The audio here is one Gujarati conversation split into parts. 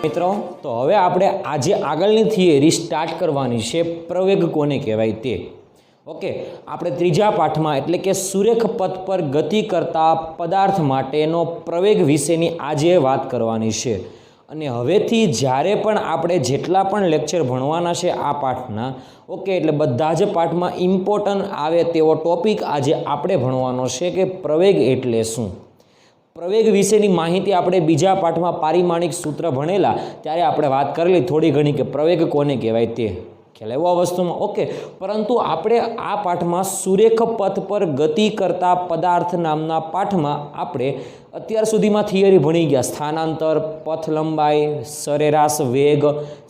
મિત્રો, તો હવે આપણે આજે આગળની થિયરી સ્ટાર્ટ કરવાની છે, પ્રવેગ કોને કહેવાય તે. ઓકે, આપણે ત્રીજા પાઠમાં એટલે કે સુરેખ પથ પર ગતિ કરતા પદાર્થ માટેનો પ્રવેગ વિશેની આજે વાત કરવાની છે. અને હવેથી જ્યારે પણ આપણે જેટલા પણ લેક્ચર ભણવાના છે આ પાઠના, ઓકે, એટલે બધા જ પાઠમાં ઇમ્પોર્ટન્ટ આવે તેવો ટોપિક આજે આપણે ભણવાનો છે કે પ્રવેગ એટલે શું. પ્રવેગ વિશેની માહિતી આપણે બીજા પાઠમાં પારિમાણિક સૂત્ર ભણેલા ત્યારે આપણે વાત કરેલી થોડી ઘણી કે પ્રવેગ કોને કહેવાય તે ખ્યાલ આવ્યો આ વસ્તુમાં. ઓકે, પરંતુ આપણે આ પાઠમાં સુરેખ પથ પર ગતિ કરતા પદાર્થ નામના પાઠમાં આપણે અત્યાર સુધીમાં થિયરી ભણી ગયા. સ્થાનાંતર, પથ લંબાઈ, સરેરાશ વેગ,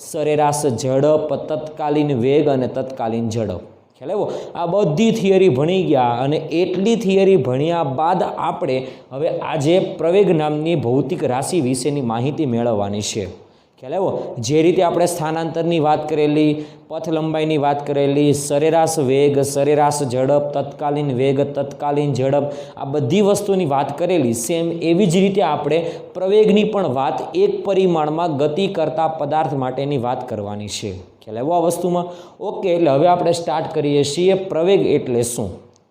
સરેરાશ ઝડપ, તત્કાલીન વેગ અને તત્કાલીન ઝડપ. ખ્યાલ આવ્યો? આ બધી થિયરી ભણી ગયા અને એટલી થિયરી ભણ્યા બાદ આપણે હવે આજે પ્રવેગ નામની ભૌતિક રાશિ વિશેની માહિતી મેળવવાની છે. ખ્યાલ આવ્યો? જે રીતે આપણે સ્થાનાંતરની વાત કરેલી, પથ લંબાઈની વાત કરેલી, સરેરાશ વેગ, સરેરાશ ઝડપ, તત્કાલીન વેગ, તત્કાલીન ઝડપ, આ બધી વસ્તુની વાત કરેલી, સેમ એવી જ રીતે આપણે પ્રવેગની પણ વાત એક પરિમાણમાં ગતિ કરતા પદાર્થ માટેની વાત કરવાની છે. ખ્યાલ આવ્યો આ વસ્તુમાં? ઓકે, એટલે હવે આપણે સ્ટાર્ટ કરીએ છીએ પ્રવેગ એટલે શું.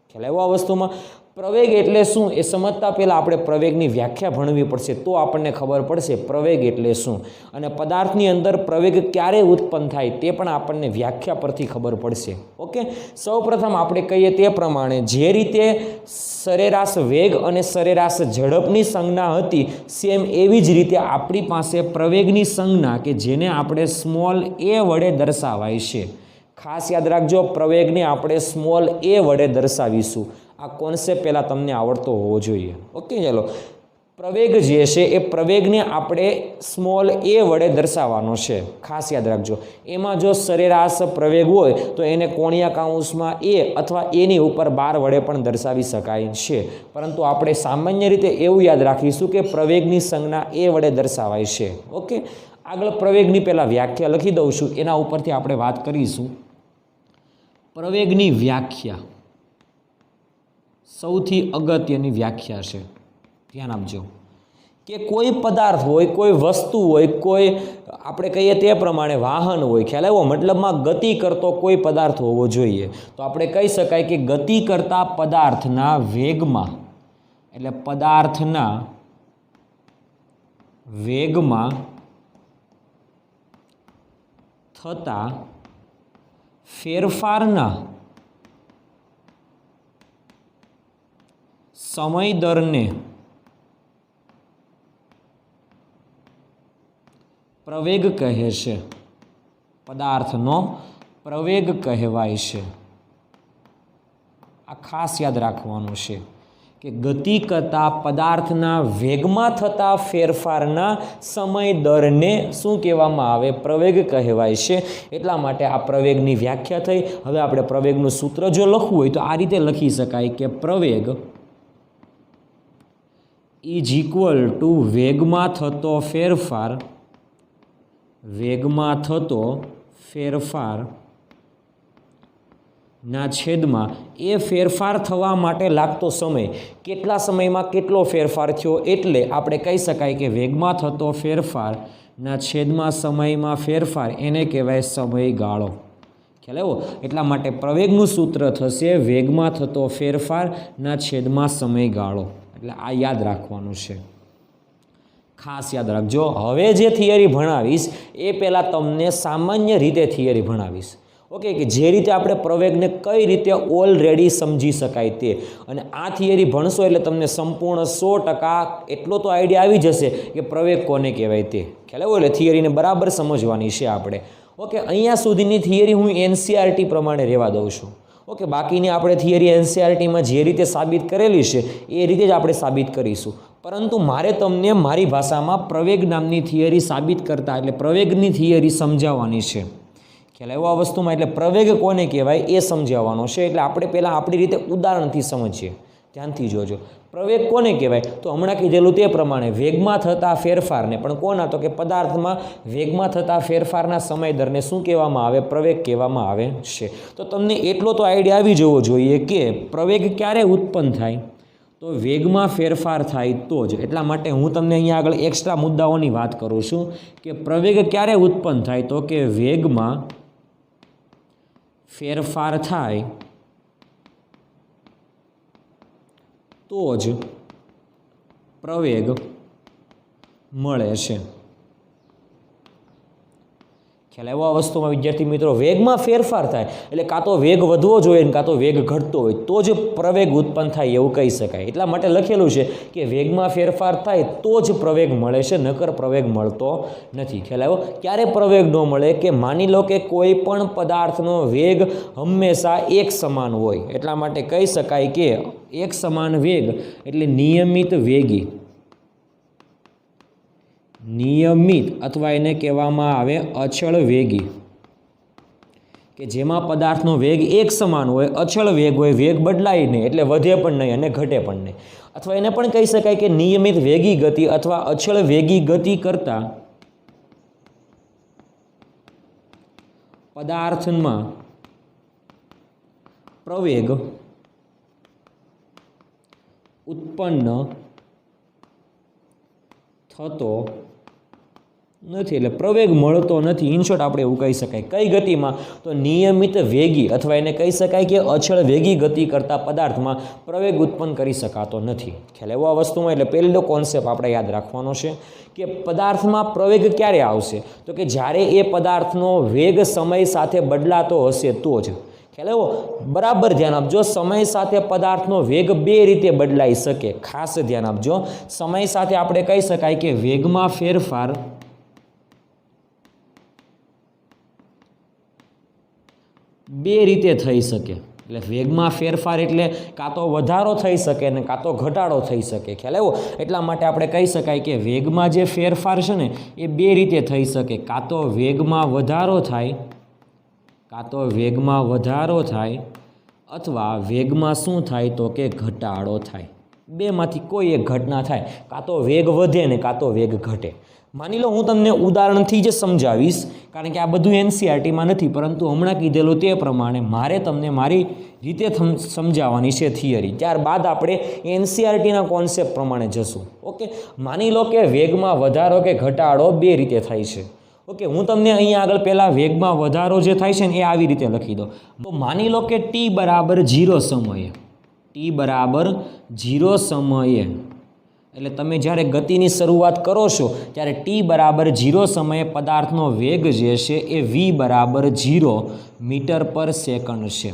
ખ્યાલ આવ્યો આ વસ્તુમાં? પ્રવેગ એટલે શું એ સમજતા પહેલાં આપણે પ્રવેગની વ્યાખ્યા ભણવી પડશે, તો આપણને ખબર પડશે પ્રવેગ એટલે શું. અને પદાર્થની અંદર પ્રવેગ ક્યારે ઉત્પન્ન થાય તે પણ આપણને વ્યાખ્યા પરથી ખબર પડશે. ઓકે, સૌપ્રથમ આપણે કહીએ તે પ્રમાણે જે રીતે સરેરાશ વેગ અને સરેરાશ ઝડપની સંજ્ઞા હતી, સેમ એવી જ રીતે આપણી પાસે પ્રવેગની સંજ્ઞા કે જેને આપણે સ્મોલ એ વડે દર્શાવાય છે. ખાસ યાદ રાખજો, પ્રવેગને આપણે સ્મોલ એ વડે દર્શાવીશું. આ કોન્સેપ્ટ પહેલાં તમને આવડતો હોવો જોઈએ. ઓકે, ચાલો, પ્રવેગ જે છે એ પ્રવેગને આપણે સ્મોલ એ વડે દર્શાવવાનો છે. ખાસ યાદ રાખજો, એમાં જો સરેરાશ પ્રવેગ હોય તો એને કોણિયા કૌંસમાં એ અથવા એની ઉપર 12 વડે પણ દર્શાવી શકાય છે. પરંતુ આપણે સામાન્ય રીતે એવું યાદ રાખીશું કે પ્રવેગની સંજ્ઞા એ વડે દર્શાવાય છે. ઓકે, આગળ પ્રવેગની પહેલાં વ્યાખ્યા લખી દઉં છું, એના ઉપરથી આપણે વાત કરીશું. પ્રવેગની વ્યાખ્યા સૌથી અગત્યની વ્યાખ્યા છે. ધ્યાન આપજો કે કોઈ પદાર્થ હોય, કોઈ વસ્તુ હોય, કોઈ આપણે કહીએ તે પ્રમાણે વાહન હોય, ખ્યાલ આવ્યો? મતલબમાં ગતિ કરતો કોઈ પદાર્થ હોવો જોઈએ. તો આપણે કહી શકાય કે ગતિ કરતા પદાર્થના વેગમાં, એટલે પદાર્થના વેગમાં થતા ફેરફારના સમય દરને પ્રવેગ કહે છે. પદાર્થનો પ્રવેગ કહેવાય છે. આ ખાસ યાદ રાખવાનું છે કે ગતિ કરતા પદાર્થના વેગમાં થતા ફેરફારના સમય દરને શું કહેવામાં આવે? પ્રવેગ કહેવાય છે. એટલા માટે આ પ્રવેગની વ્યાખ્યા થઈ. હવે આપણે પ્રવેગનું સૂત્ર જો લખવું હોય તો આ રીતે લખી શકાય કે પ્રવેગ ઇઝ ઇક્વલ ટુ વેગમાં થતો ફેરફાર, વેગમાં થતો ફેરફાર ના છેદમાં એ ફેરફાર થવા માટે લાગતો સમય. કેટલા સમયમાં કેટલો ફેરફાર થયો, એટલે આપણે કહી શકાય કે વેગમાં થતો ફેરફારના છેદમાં સમયમાં ફેરફાર, એને કહેવાય સમયગાળો. ખ્યાલ આવ્યો? એટલા માટે પ્રવેગનું સૂત્ર થશે વેગમાં થતો ફેરફારના છેદમાં સમયગાળો. એટલે આ યાદ રાખવાનું છે, ખાસ યાદ રાખજો. હવે જે થિયરી ભણાવીશ એ પહેલાં તમને સામાન્ય રીતે થિયરી ભણાવીશ. ઓકે, કે જે રીતે આપણે પ્રવેગને કઈ રીતે ઓલરેડી સમજી શકાય તે. અને આ થિયરી ભણશો એટલે તમને સંપૂર્ણ 100% એટલો તો આઈડિયા આવી જશે કે પ્રવેગ કોને કહેવાય તે. ખ્યાલ આવ્યો? એટલે થિયરીને બરાબર સમજવાની છે આપણે. ઓકે, અહીંયા સુધીની થિયરી હું એનસીઆરટી પ્રમાણે રહેવા દઉં છું. ઓકે, બાકીની આપણે થિયરી એનસીઆરટીમાં જે રીતે સાબિત કરેલી છે એ રીતે જ આપણે સાબિત કરીશું. પરંતુ મારે તમને મારી ભાષામાં પ્રવેગ નામની થિયરી સાબિત કરતા, એટલે પ્રવેગની થિયરી સમજાવવાની છે. ખ્યાલ આવ્યો આ વસ્તુમાં? એટલે પ્રવેગ કોને કહેવાય એ સમજાવવાનો છે. એટલે આપણે પહેલાં આપણી રીતે ઉદાહરણથી સમજીએ. ધ્યાનથી જોજો. પ્રવેગ કોને કહેવાય? તો હમણાં કીધેલું તે પ્રમાણે વેગમાં થતા ફેરફારને, પણ કોના? તો કે પદાર્થમાં વેગમાં થતા ફેરફારના સમય દરને શું કહેવામાં આવે? પ્રવેગ કહેવામાં આવે છે. તો તમને એટલો તો આઈડિયા આવી જવો જોઈએ કે પ્રવેગ ક્યારે ઉત્પન્ન થાય. તો વેગમાં ફેરફાર થાય તો જ. એટલા માટે હું તમને અહીંયા આગળ એક્સ્ટ્રા મુદ્દાઓની વાત કરું છું કે પ્રવેગ ક્યારે ઉત્પન્ન થાય, તો કે વેગમાં ફેરફાર થાય તો જ પ્રવેગ મળે છે. ખ્યાલ આવ્યો આ વસ્તુમાં વિદ્યાર્થી મિત્રો? વેગમાં ફેરફાર થાય એટલે કાં તો વેગ વધવો જોઈએ ને કાં તો વેગ ઘટતો હોય તો જ પ્રવેગ ઉત્પન્ન થાય એવું કહી શકાય. એટલા માટે લખેલું છે કે વેગમાં ફેરફાર થાય તો જ પ્રવેગ મળે છે, નકર પ્રવેગ મળતો નથી. ખ્યાલ આવ્યો? ક્યારે પ્રવેગ ન મળે? કે માની લો કે કોઈ પણ પદાર્થનો વેગ હંમેશા એક સમાન હોય. એટલા માટે કહી શકાય કે એક સમાન વેગ એટલે નિયમિત વેગી, નિયમિત અથવા એને કહેવામાં આવે અચળ વેગી, કે જેમાં પદાર્થનો વેગ એક સમાન હોય, અચળ વેગ હોય, વેગ બદલાય નહીં એટલે વધે પણ નહીં અને ઘટે પણ નહીં. અથવા એને પણ કહી શકાય કે નિયમિત વેગી ગતિ અથવા અચળ વેગી ગતિ કરતા પદાર્થમાં પ્રવેગ ઉત્પન્ન થતો નથી, એટલે પ્રવેગ મળતો નથી. ઇન શોર્ટ આપણે એવું કહી શકાય. કઈ ગતિમાં? તો નિયમિત વેગી અથવા એને કહી શકાય કે અચળ વેગી ગતિ કરતા પદાર્થમાં પ્રવેગ ઉત્પન્ન કરી શકાતો નથી. ખ્યાલ એવો આ વસ્તુમાં? એટલે પહેલો કોન્સેપ્ટ આપણે યાદ રાખવાનો છે કે પદાર્થમાં પ્રવેગ ક્યારે આવશે, તો કે જ્યારે એ પદાર્થનો વેગ સમય સાથે બદલાતો હશે તો જ. ખ્યાલ એવો? બરાબર ધ્યાન આપજો. સમય સાથે પદાર્થનો વેગ બે રીતે બદલાઈ શકે. ખાસ ધ્યાન આપજો. સમય સાથે આપણે કહી શકાય કે વેગમાં ફેરફાર બે રીતે થઈ શકે. એટલે વેગમાં ફેરફાર એટલે કાં તો વધારો થઈ શકે ને કાં તો ઘટાડો થઈ શકે. ખ્યાલ આવ્યો? એટલા માટે આપણે કહી શકાય કે વેગમાં જે ફેરફાર છે ને એ બે રીતે થઈ શકે. કાં તો વેગમાં વધારો થાય, કાં તો વેગમાં વધારો થાય અથવા વેગમાં શું થાય તો કે ઘટાડો થાય. બેમાંથી કોઈ એક ઘટના થાય. કાં તો વેગ વધે ને કાં તો વેગ ઘટે. માની લો હું તમને ઉદાહરણથી જ સમજાવીશ, કારણ કે આ બધું એનસીઆરટીમાં નથી, પરંતુ હમણાં કીધેલું તે પ્રમાણે મારે તમને મારી રીતે સમજાવવાની છે થિયરી. ત્યારબાદ આપણે એનસીઆરટીના કોન્સેપ્ટ પ્રમાણે જશું. ઓકે, માની લો કે વેગમાં વધારો કે ઘટાડો બે રીતે થાય છે. ઓકે, હું તમને અહીંયા આગળ પહેલાં વેગમાં વધારો જે થાય છે ને એ આવી રીતે લખી દો. તો માની લો કે t બરાબર 0 સમયે, t બરાબર 0 સમયે, એટલે તમે જ્યારે ગતિની શરૂઆત કરો છો ત્યારે t બરાબર 0 સમયે પદાર્થનો વેગ જે છે એ v બરાબર 0 મીટર પર સેકન્ડ છે.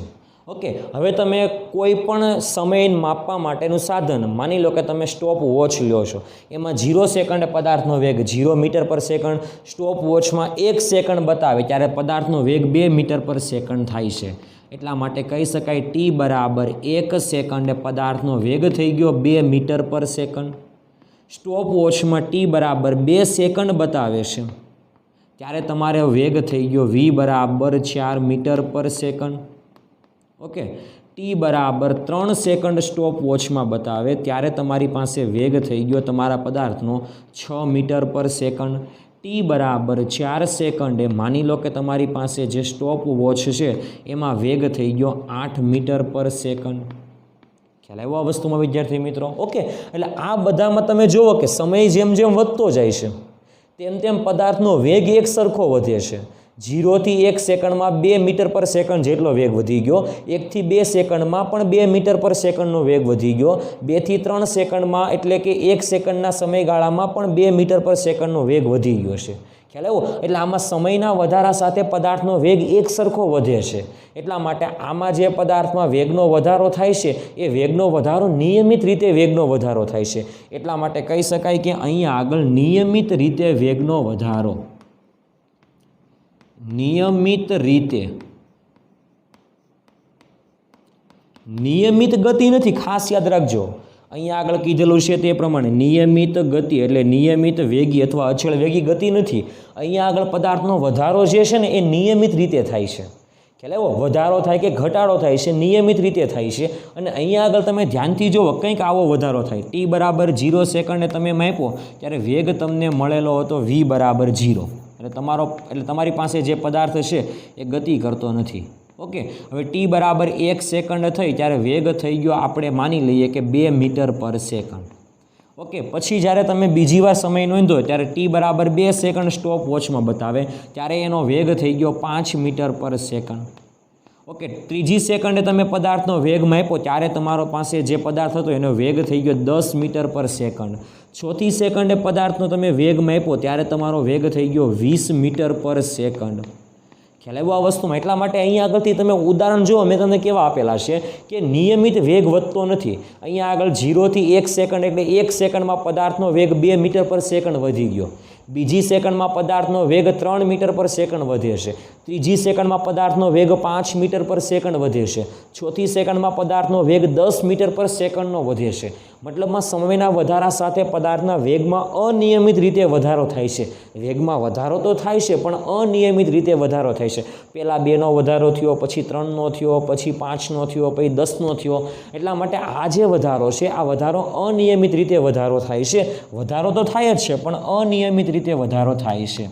ઓકે, હવે તમે કોઈ પણ સમય માપવા માટેનું સાધન, માની લો કે તમે સ્ટોપ વોચ લો છો, એમાં 0 સેકન્ડે પદાર્થનો વેગ 0 મીટર પર સેકન્ડ, સ્ટોપ વોચમાં 1 સેકન્ડ બતાવે ત્યારે પદાર્થનો વેગ 2 મીટર પર સેકન્ડ થાય છે. એટલા માટે કહી શકાય t બરાબર 1 સેકન્ડે પદાર્થનો વેગ થઈ ગયો 2 મીટર પર સેકન્ડ. સ્ટોપ વોચમાં t બરાબર 2 સેકન્ડ બતાવે છે ત્યારે તમારે વેગ થઈ ગયો v બરાબર 4 મીટર પર સેકન્ડ. ઓકે, t બરાબર 3 સેકન્ડ સ્ટોપ વોચમાં બતાવે ત્યારે તમારી પાસે વેગ થઈ ગયો તમારા પદાર્થનો 6 મીટર પર સેકન્ડ. t બરાબર 4 સેકન્ડે માની લો કે તમારી પાસે જે સ્ટોપ વોચ છે એમાં વેગ થઈ ગયો 8 મીટર પર સેકન્ડ. ખ્યાલ આવ્યો આ વસ્તુમાં વિદ્યાર્થી મિત્રો? ઓકે, એટલે આ બધામાં તમે જુઓ કે સમય જેમ જેમ વધતો જાય છે તેમ તેમ પદાર્થનો વેગ એક સરખો વધે છે. 0 થી 1 સેકન્ડમાં 2 મીટર પર સેકન્ડ જેટલો વેગ વધી ગયો, 1 થી 2 સેકન્ડમાં પણ 2 મીટર પર સેકન્ડનો વેગ વધી ગયો, 2 થી 3 સેકન્ડમાં એટલે કે 1 સેકન્ડના સમયગાળામાં પણ 2 મીટર પર સેકન્ડનો વેગ વધી ગયો છે. ખ્યાલ આવ્યો? એટલે આમાં સમયના વધારા સાથે પદાર્થનો વેગ એક સરખો વધે છે. એટલા માટે આમાં જે પદાર્થમાં વેગનો વધારો થાય છે એ વેગનો વધારો નિયમિત રીતે વેગનો વધારો થાય છે. એટલા માટે કહી શકાય કે અહીંયા આગળ નિયમિત રીતે વેગનો વધારો, નિયમિત રીતે, નિયમિત ગતિ નથી, ખાસ યાદ રાખજો. અહીંયા આગળ કીધેલું છે તે પ્રમાણે નિયમિત ગતિ એટલે નિયમિત વેગી અથવા અચળ વેગી ગતિ નથી. અહીંયા આગળ પદાર્થનો વધારો જે છે ને એ નિયમિત રીતે થાય છે. ખ્યાલ આવ્યો? વધારો થાય કે ઘટાડો થાય છે નિયમિત રીતે થાય છે. અને અહીંયા આગળ તમે ધ્યાનથી જુઓ કંઈક આવો વધારો થાય. t બરાબર 0 સેકન્ડે તમે માપ્યો ત્યારે વેગ તમને મળેલો હતો v બરાબર 0. એટલે તમારી પાસે જે પદાર્થ છે એ ગતિ કરતો નથી. ઓકે, હવે ટી બરાબર 1 સેકન્ડ થઈ ત્યારે વેગ થઈ ગયો આપણે માની લઈએ કે 2 મીટર પર સેકન્ડ. ઓકે, પછી જ્યારે તમે બીજી વાર સમય નોંધો ત્યારે ટી બરાબર 2 સેકન્ડ સ્ટોપ વોચમાં બતાવે ત્યારે એનો વેગ થઈ ગયો 5 મીટર પર સેકન્ડ. ઓકે, ત્રીજી સેકન્ડે તમે પદાર્થનો વેગ માપ્યો ત્યારે તમારો પાસે જે પદાર્થ હતો એનો વેગ થઈ ગયો 10 મીટર પર સેકન્ડ. ચોથી સેકન્ડે પદાર્થનો તમે વેગ માપ્યો ત્યારે તમારો વેગ થઈ ગયો 20 મીટર પર સેકન્ડ. ખ્યાલ આવ્યો આ વસ્તુમાં? એટલા માટે અહીંયા આગળથી તમે ઉદાહરણ જુઓ, મેં તમને કેવા આપેલા છે કે નિયમિત વેગ વધતો નથી. અહીંયા આગળ 0 થી 1 સેકન્ડ એટલે 1 સેકન્ડમાં પદાર્થનો વેગ 2 મીટર પર સેકન્ડ વધી ગયો. બીજી સેકન્ડમાં પદાર્થનો વેગ 3 મીટર પર સેકન્ડ વધે છે. ત્રીજી સેકન્ડમાં પદાર્થનો વેગ 5 મીટર પર સેકન્ડ વધે છે. ચોથી સેકન્ડમાં પદાર્થનો વેગ 10 મીટર પર સેકન્ડનો વધે છે. મતલબમાં સમયના વધારા સાથે પદાર્થના વેગમાં અનિયમિત રીતે વધારો થાય છે. વેગમાં વધારો તો થાય છે પણ અનિયમિત રીતે વધારો થાય છે. પહેલાં 2નો વધારો થયો, પછી 3નો થયો, પછી 5નો થયો, પછી 10નો થયો. એટલા માટે આ જે વધારો છે આ વધારો અનિયમિત રીતે વધારો થાય છે. વધારો તો થાય જ છે પણ અનિયમિત રીતે વધારો થાય છે.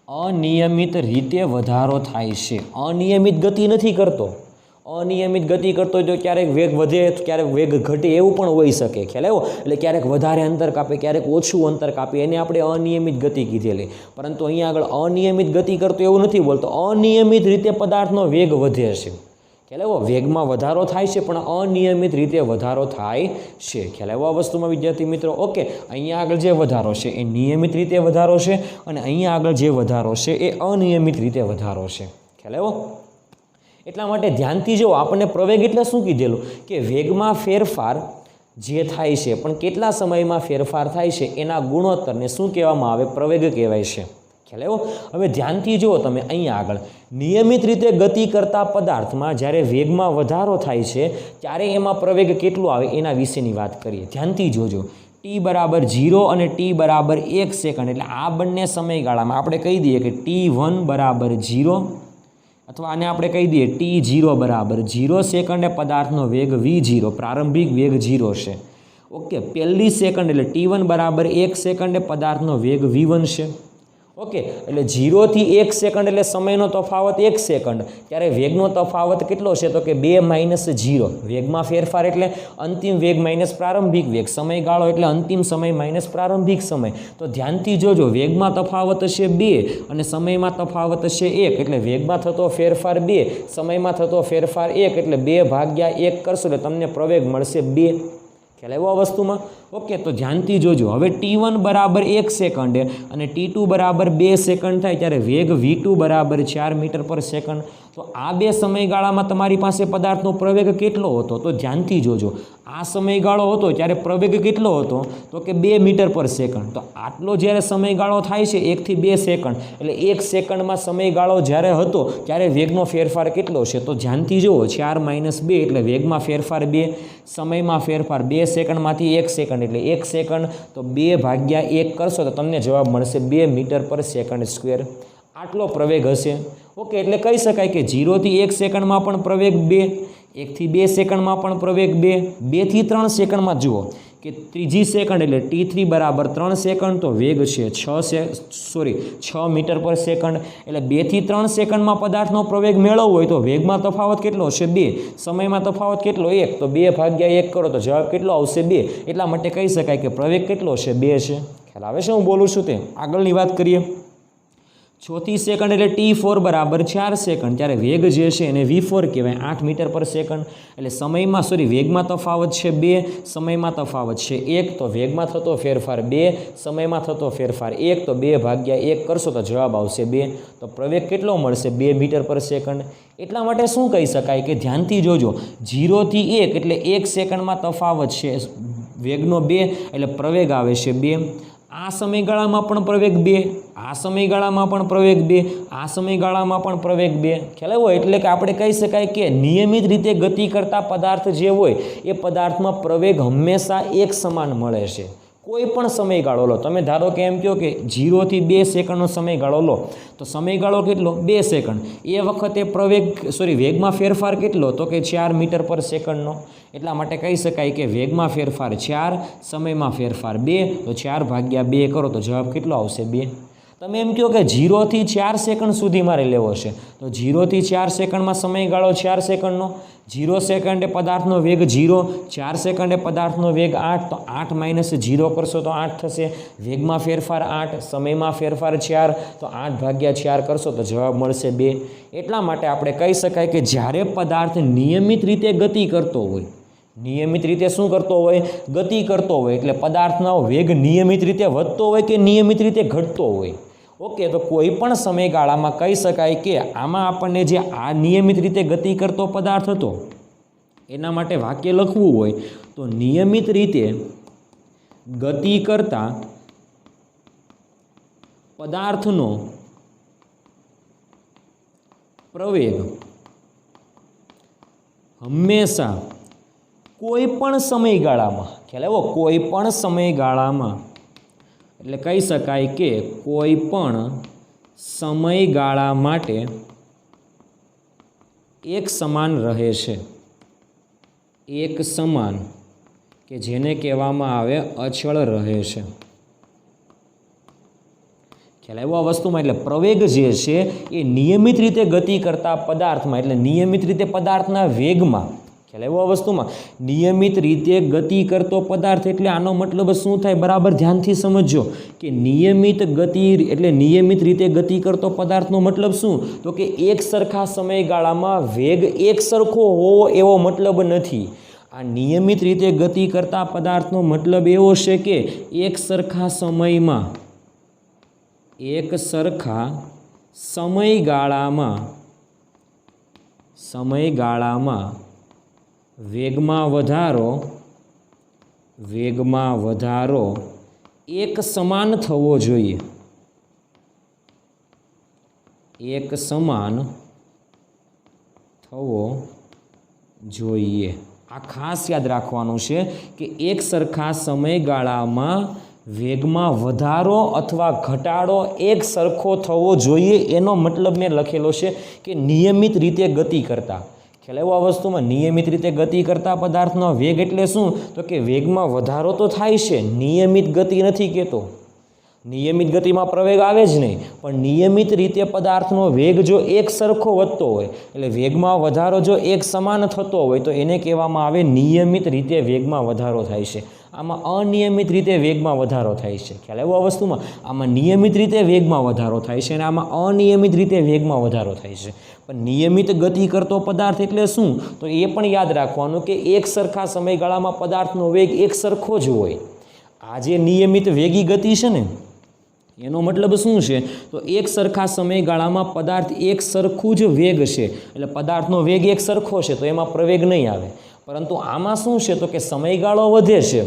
અનિયમિત રીતે વધારો થાય છે. અનિયમિત ગતિ નથી કરતો. અનિયમિત ગતિ કરતો જો ક્યારેક વેગ વધે ક્યારેક વેગ ઘટે એવું પણ હોઈ શકે. ખ્યાલ આવ્યો? એટલે ક્યારેક વધારે અંતર કાપે, ક્યારેક ઓછું અંતર કાપે, એને આપણે અનિયમિત ગતિ કીધેલી. પરંતુ અહીંયા આગળ અનિયમિત ગતિ કરતો એવું નથી બોલતો. અનિયમિત રીતે પદાર્થનો વેગ વધે છે. ખ્યાલ આવ્યો? વેગમાં વધારો થાય છે પણ અનિયમિત રીતે વધારો થાય છે. ખ્યાલ આવ્યો આ વસ્તુમાં વિદ્યાર્થી મિત્રો? ઓકે, અહીંયા આગળ જે વધારો છે એ નિયમિત રીતે વધારો છે અને અહીંયા આગળ જે વધારો છે એ અનિયમિત રીતે વધારો છે. ખ્યાલ આવ્યો? એટલા માટે ધ્યાનથી જો આપણને પ્રવેગ એટલે શું કીધેલું કે વેગમાં ફેરફાર જે થાય છે પણ કેટલા સમયમાં ફેરફાર થાય છે એના ગુણોત્તરને શું કહેવામાં આવે? પ્રવેગ કહેવાય છે. ખ્યાલ આવ્યો? હવે ધ્યાનથી જુઓ તમે અહીંયા આગળ નિયમિત રીતે ગતિ કરતા પદાર્થમાં જ્યારે વેગમાં વધારો થાય છે ત્યારે એમાં પ્રવેગ કેટલો આવે એના વિશેની વાત કરીએ. ધ્યાનથી જોજો. ટી બરાબર 0 અને ટી બરાબર 1 સેકન્ડ એટલે આ બંને સમયગાળામાં આપણે કહી દઈએ કે T1 બરાબર 0 અથવા આને આપણે કહી દઈએ T0 બરાબર 0 સેકન્ડે પદાર્થનો વેગ v0, પ્રારંભિક વેગ 0 છે. ઓકે, પહેલી સેકન્ડ એટલે T1 બરાબર 1 સેકન્ડે પદાર્થનો વેગ v1 છે. ઓકે, એટલે 0 થી 1 સેકન્ડ એટલે સમયનો તફાવત 1 સેકન્ડ. ત્યારે વેગનો તફાવત કેટલો છે? તો કે 2 - 0. વેગમાં ફેરફાર એટલે અંતિમ વેગ માઇનસ પ્રારંભિક વેગ. સમયગાળો એટલે અંતિમ સમય માઇનસ પ્રારંભિક સમય. તો ધ્યાનથી જોજો, વેગમાં તફાવત છે 2 અને સમયમાં તફાવત છે 1. એટલે વેગમાં થતો ફેરફાર 2, સમયમાં થતો ફેરફાર 1 એટલે 2/1 કરશો એટલે તમને પ્રવેગ મળશે 2. ખ્યાલ આવ્યો આ વસ્તુમાં? ઓકે, તો ધ્યાનથી જોજો. હવે T1 બરાબર 1 સેકન્ડે અને T2 બરાબર 2 સેકન્ડ થાય ત્યારે વેગ v2 બરાબર 4 મીટર પર સેકન્ડ. તો આ બે સમયગાળામાં તમારી પાસે પદાર્થનો પ્રવેગ કેટલો હતો? તો ધ્યાનથી જોજો. આ સમયગાળો હતો ત્યારે પ્રવેગ કેટલો હતો? તો કે 2 મીટર પર સેકન્ડ. તો આટલો જ્યારે સમયગાળો થાય છે 1 થી 2 સેકન્ડ એટલે 1 સેકન્ડમાં સમયગાળો જ્યારે હતો ત્યારે વેગનો ફેરફાર કેટલો છે? તો ધ્યાનથી જુઓ, 4 - 2 એટલે વેગમાં ફેરફાર 2, સમયમાં ફેરફાર 2 સેકન્ડમાંથી 1 સેકન્ડ એટલે 1 સેકન્ડ. તો 2/1 કરશો તો તમને જવાબ મળશે 2 મીટર પર સેકન્ડ સ્ક્વેર. આટલો પ્રવેગ હશે. ઓકે, એટલે કહી શકાય કે 0 થી 1 સેકન્ડમાં પણ પ્રવેગ 2, 1 થી 2 સેકન્ડમાં પણ પ્રવેગ 2, 2 થી 3 સેકન્ડમાં જુઓ કે ત્રીજી સેકન્ડ એટલે T3 બરાબર 3 સેકન્ડ તો વેગ છે 6 મીટર પર સેકન્ડ. એટલે 2 થી 3 સેકન્ડમાં પદાર્થનો પ્રવેગ મેળવવો હોય તો વેગમાં તફાવત કેટલો છે? 2, સમયમાં તફાવત કેટલો? 1. તો 2/1 કરો તો જવાબ કેટલો આવશે? 2. એટલા માટે કહી શકાય કે પ્રવેગ કેટલો છે? 2 છે. ખ્યાલ આવે છે હું બોલું છું તે? આગળની વાત કરીએ. ચોથી સેકન્ડ એટલે T4 બરાબર 4 સેકન્ડ ત્યારે વેગ જે છે એને v4 કહેવાય, 8 મીટર પર સેકન્ડ. એટલે સમયમાં વેગમાં તફાવત છે 2, સમયમાં તફાવત છે 1. તો વેગમાં થતો ફેરફાર 2, સમયમાં થતો ફેરફાર 1. તો 2/1 કરશો તો જવાબ આવશે 2. તો પ્રવેગ કેટલો મળશે? 2 મીટર પર સેકન્ડ. એટલા માટે શું કહી શકાય કે ધ્યાનથી જોજો, 0 થી 1 એટલે 1 સેકન્ડમાં તફાવત છે વેગનો 2 એટલે પ્રવેગ આવે છે 2. આ સમયગાળામાં પણ પ્રવેગ 2, આ સમયગાળામાં પણ પ્રવેગ 2, આ સમયગાળામાં પણ પ્રવેગ 2. ખ્યાલ આવ્યો? એટલે કે આપણે કહી શકાય કે નિયમિત રીતે ગતિ કરતા પદાર્થ જે હોય એ પદાર્થમાં પ્રવેગ હંમેશા એક સમાન મળે છે. કોઈ પણ સમયગાળો લો, તમે ધારો કે એમ કહો કે 0 થી 2 સેકન્ડનો સમયગાળો લો તો સમયગાળો કેટલો? 2 સેકન્ડ. એ વખતે વેગમાં ફેરફાર કેટલો? તો કે 4 મીટર પર સેકન્ડનો. એટલા માટે કહી શકાય કે વેગમાં ફેરફાર 4, સમયમાં ફેરફાર 2. તો 4/2 કરો તો જવાબ કેટલો આવશે? 2. તમે એમ કહો કે 0 થી 4 સેકન્ડ સુધી મારે લેવો છે, તો 0 થી 4 સેકન્ડમાં સમયગાળો 4 સેકન્ડનો, 0 સેકન્ડે પદાર્થનો વેગ 0, 4 સેકન્ડે પદાર્થનો વેગ 8, તો 8 માઇનસ 0 કરશો તો 8 થશે, વેગમાં ફેરફાર 8, સમયમાં ફેરફાર 4, તો 8 ભાગ્યા 4 કરશો તો જવાબ મળશે 2. એટલા માટે આપણે કહી શકાય કે જ્યારે પદાર્થ નિયમિત રીતે ગતિ કરતો હોય, નિયમિત રીતે શું કરતો હોય? ગતિ કરતો હોય, એટલે પદાર્થનો વેગ નિયમિત રીતે વધતો હોય કે નિયમિત રીતે ઘટતો હોય. ઓકે, તો કોઈ પણ સમયગાળામાં કહી શકાય કે આમાં આપણને જે આ નિયમિત રીતે ગતિ કરતો પદાર્થ હતો એના માટે વાક્ય લખવું હોય તો નિયમિત રીતે ગતિ કરતા પદાર્થનો પ્રવેગ હંમેશા કોઈ પણ સમયગાળામાં, ખ્યાલ આવ્યો? કોઈ પણ સમયગાળામાં, એટલે કહી શકાય કે કોઈ પણ સમયગાળા માટે એક સમાન રહે છે. એક સમાન, કે જેને કહેવામાં આવે અચળ રહે છે. ખ્યાલ આવ્યો આ વસ્તુમાં? એટલે પ્રવેગ જે છે એ નિયમિત રીતે ગતિ કરતા પદાર્થમાં, એટલે નિયમિત રીતે પદાર્થના વેગમાં, ખ્યાલ આવ્યો આ વસ્તુમાં? નિયમિત રીતે ગતિ કરતો પદાર્થ એટલે આનો મતલબ શું થાય? બરાબર ધ્યાનથી સમજજો કે નિયમિત ગતિ એટલે નિયમિત રીતે ગતિ કરતો પદાર્થનો મતલબ શું? તો કે એક સરખા સમયગાળામાં વેગ એક સરખો હોવો એવો મતલબ નથી. આ નિયમિત રીતે ગતિ કરતા પદાર્થનો મતલબ એવો છે કે એક સરખા સમયમાં, એક સરખા સમયગાળામાં વેગમાં વધારો એક સમાન થવો જોઈએ. એક સમાન થવો જોઈએ. આ ખાસ યાદ રાખવાનું છે કે એક સરખા સમયગાળામાં વેગમાં વધારો અથવા ઘટાડો એક સરખો થવો જોઈએ. એનો મતલબ મેં લખેલો છે કે નિયમિત રીતે ગતિ કરતા. ખ્યાલ આવ્યો આ વસ્તુમાં? નિયમિત રીતે ગતિ કરતા પદાર્થનો વેગ એટલે શું? તો કે વેગમાં વધારો તો થાય છે, નિયમિત ગતિ નથી કહેતો. નિયમિત ગતિમાં પ્રવેગ આવે જ નહીં, પણ નિયમિત રીતે પદાર્થનો વેગ જો એક સરખો વધતો હોય, એટલે વેગમાં વધારો જો એક સમાન થતો હોય તો એને કહેવામાં આવે નિયમિત રીતે વેગમાં વધારો થાય છે. આમાં અનિયમિત રીતે વેગમાં વધારો થાય છે. ખ્યાલ આવ્યો આ વસ્તુમાં? આમાં નિયમિત રીતે વેગમાં વધારો થાય છે અને આમાં અનિયમિત રીતે વેગમાં વધારો થાય છે. પણ નિયમિત ગતિ કરતો પદાર્થ એટલે શું? તો એ પણ યાદ રાખવાનું કે એક સરખા સમયગાળામાં પદાર્થનો વેગ એક સરખો જ હોય. આ જે નિયમિત વેગી ગતિ છે ને, એનો મતલબ શું છે? તો એક સરખા સમયગાળામાં પદાર્થ એક સરખું જ વેગ છે, એટલે પદાર્થનો વેગ એક સરખો છે તો એમાં પ્રવેગ નહીં આવે. પરંતુ આમાં શું છે? તો કે સમયગાળો વધે છે,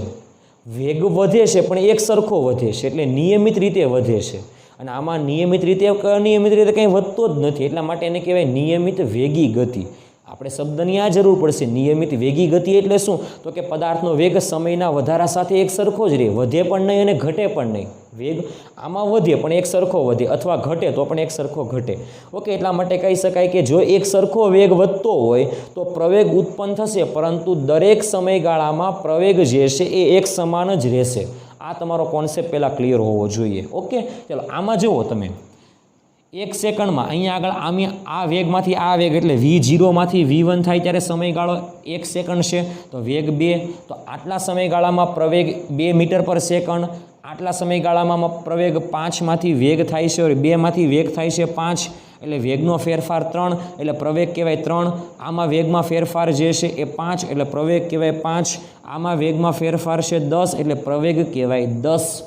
વેગ વધે છે પણ એક સરખો વધે છે, એટલે નિયમિત રીતે વધે છે. અને આમાં નિયમિત રીતે અનિયમિત રીતે કંઈ વધતો જ નથી, એટલા માટે એને કહેવાય નિયમિત વેગી ગતિ. આપણે શબ્દની આ જરૂર પડશે. નિયમિત વેગી ગતિ એટલે શું? તો કે પદાર્થનો વેગ સમયના વધારા સાથે એક સરખો જ રહે, વધે પણ નહીં અને ઘટે પણ નહીં. વેગ આમાં વધે પણ એક સરખો વધે, અથવા ઘટે તો પણ એક સરખો ઘટે. ઓકે, એટલા માટે કહી શકાય કે જો એક સરખો વેગ વધતો હોય તો પ્રવેગ ઉત્પન્ન થશે, પરંતુ દરેક સમયગાળામાં પ્રવેગ જે છે એ એક સમાન જ રહેશે. આ તમારો કોન્સેપ્ટ પહેલાં ક્લિયર હોવો જોઈએ. ઓકે, ચાલો આમાં જુઓ તમે. એક સેકન્ડમાં અહીંયા આગળ આ વેગમાંથી આ વેગ એટલે v0માંથી v1 થાય ત્યારે સમયગાળો 1 સેકન્ડ છે, તો વેગ 2, તો આટલા સમયગાળામાં પ્રવેગ 2 મીટર પર સેકન્ડ. આટલા સમયગાળામાં પ્રવેગ 5માંથી વેગ થાય છે, 2માંથી વેગ થાય છે 5, એટલે વેગનો ફેરફાર 3, એટલે પ્રવેગ કહેવાય 3. આમાં વેગમાં ફેરફાર જે છે એ 5, એટલે પ્રવેગ કહેવાય 5. આમાં વેગમાં ફેરફાર છે 10, એટલે પ્રવેગ કહેવાય 10.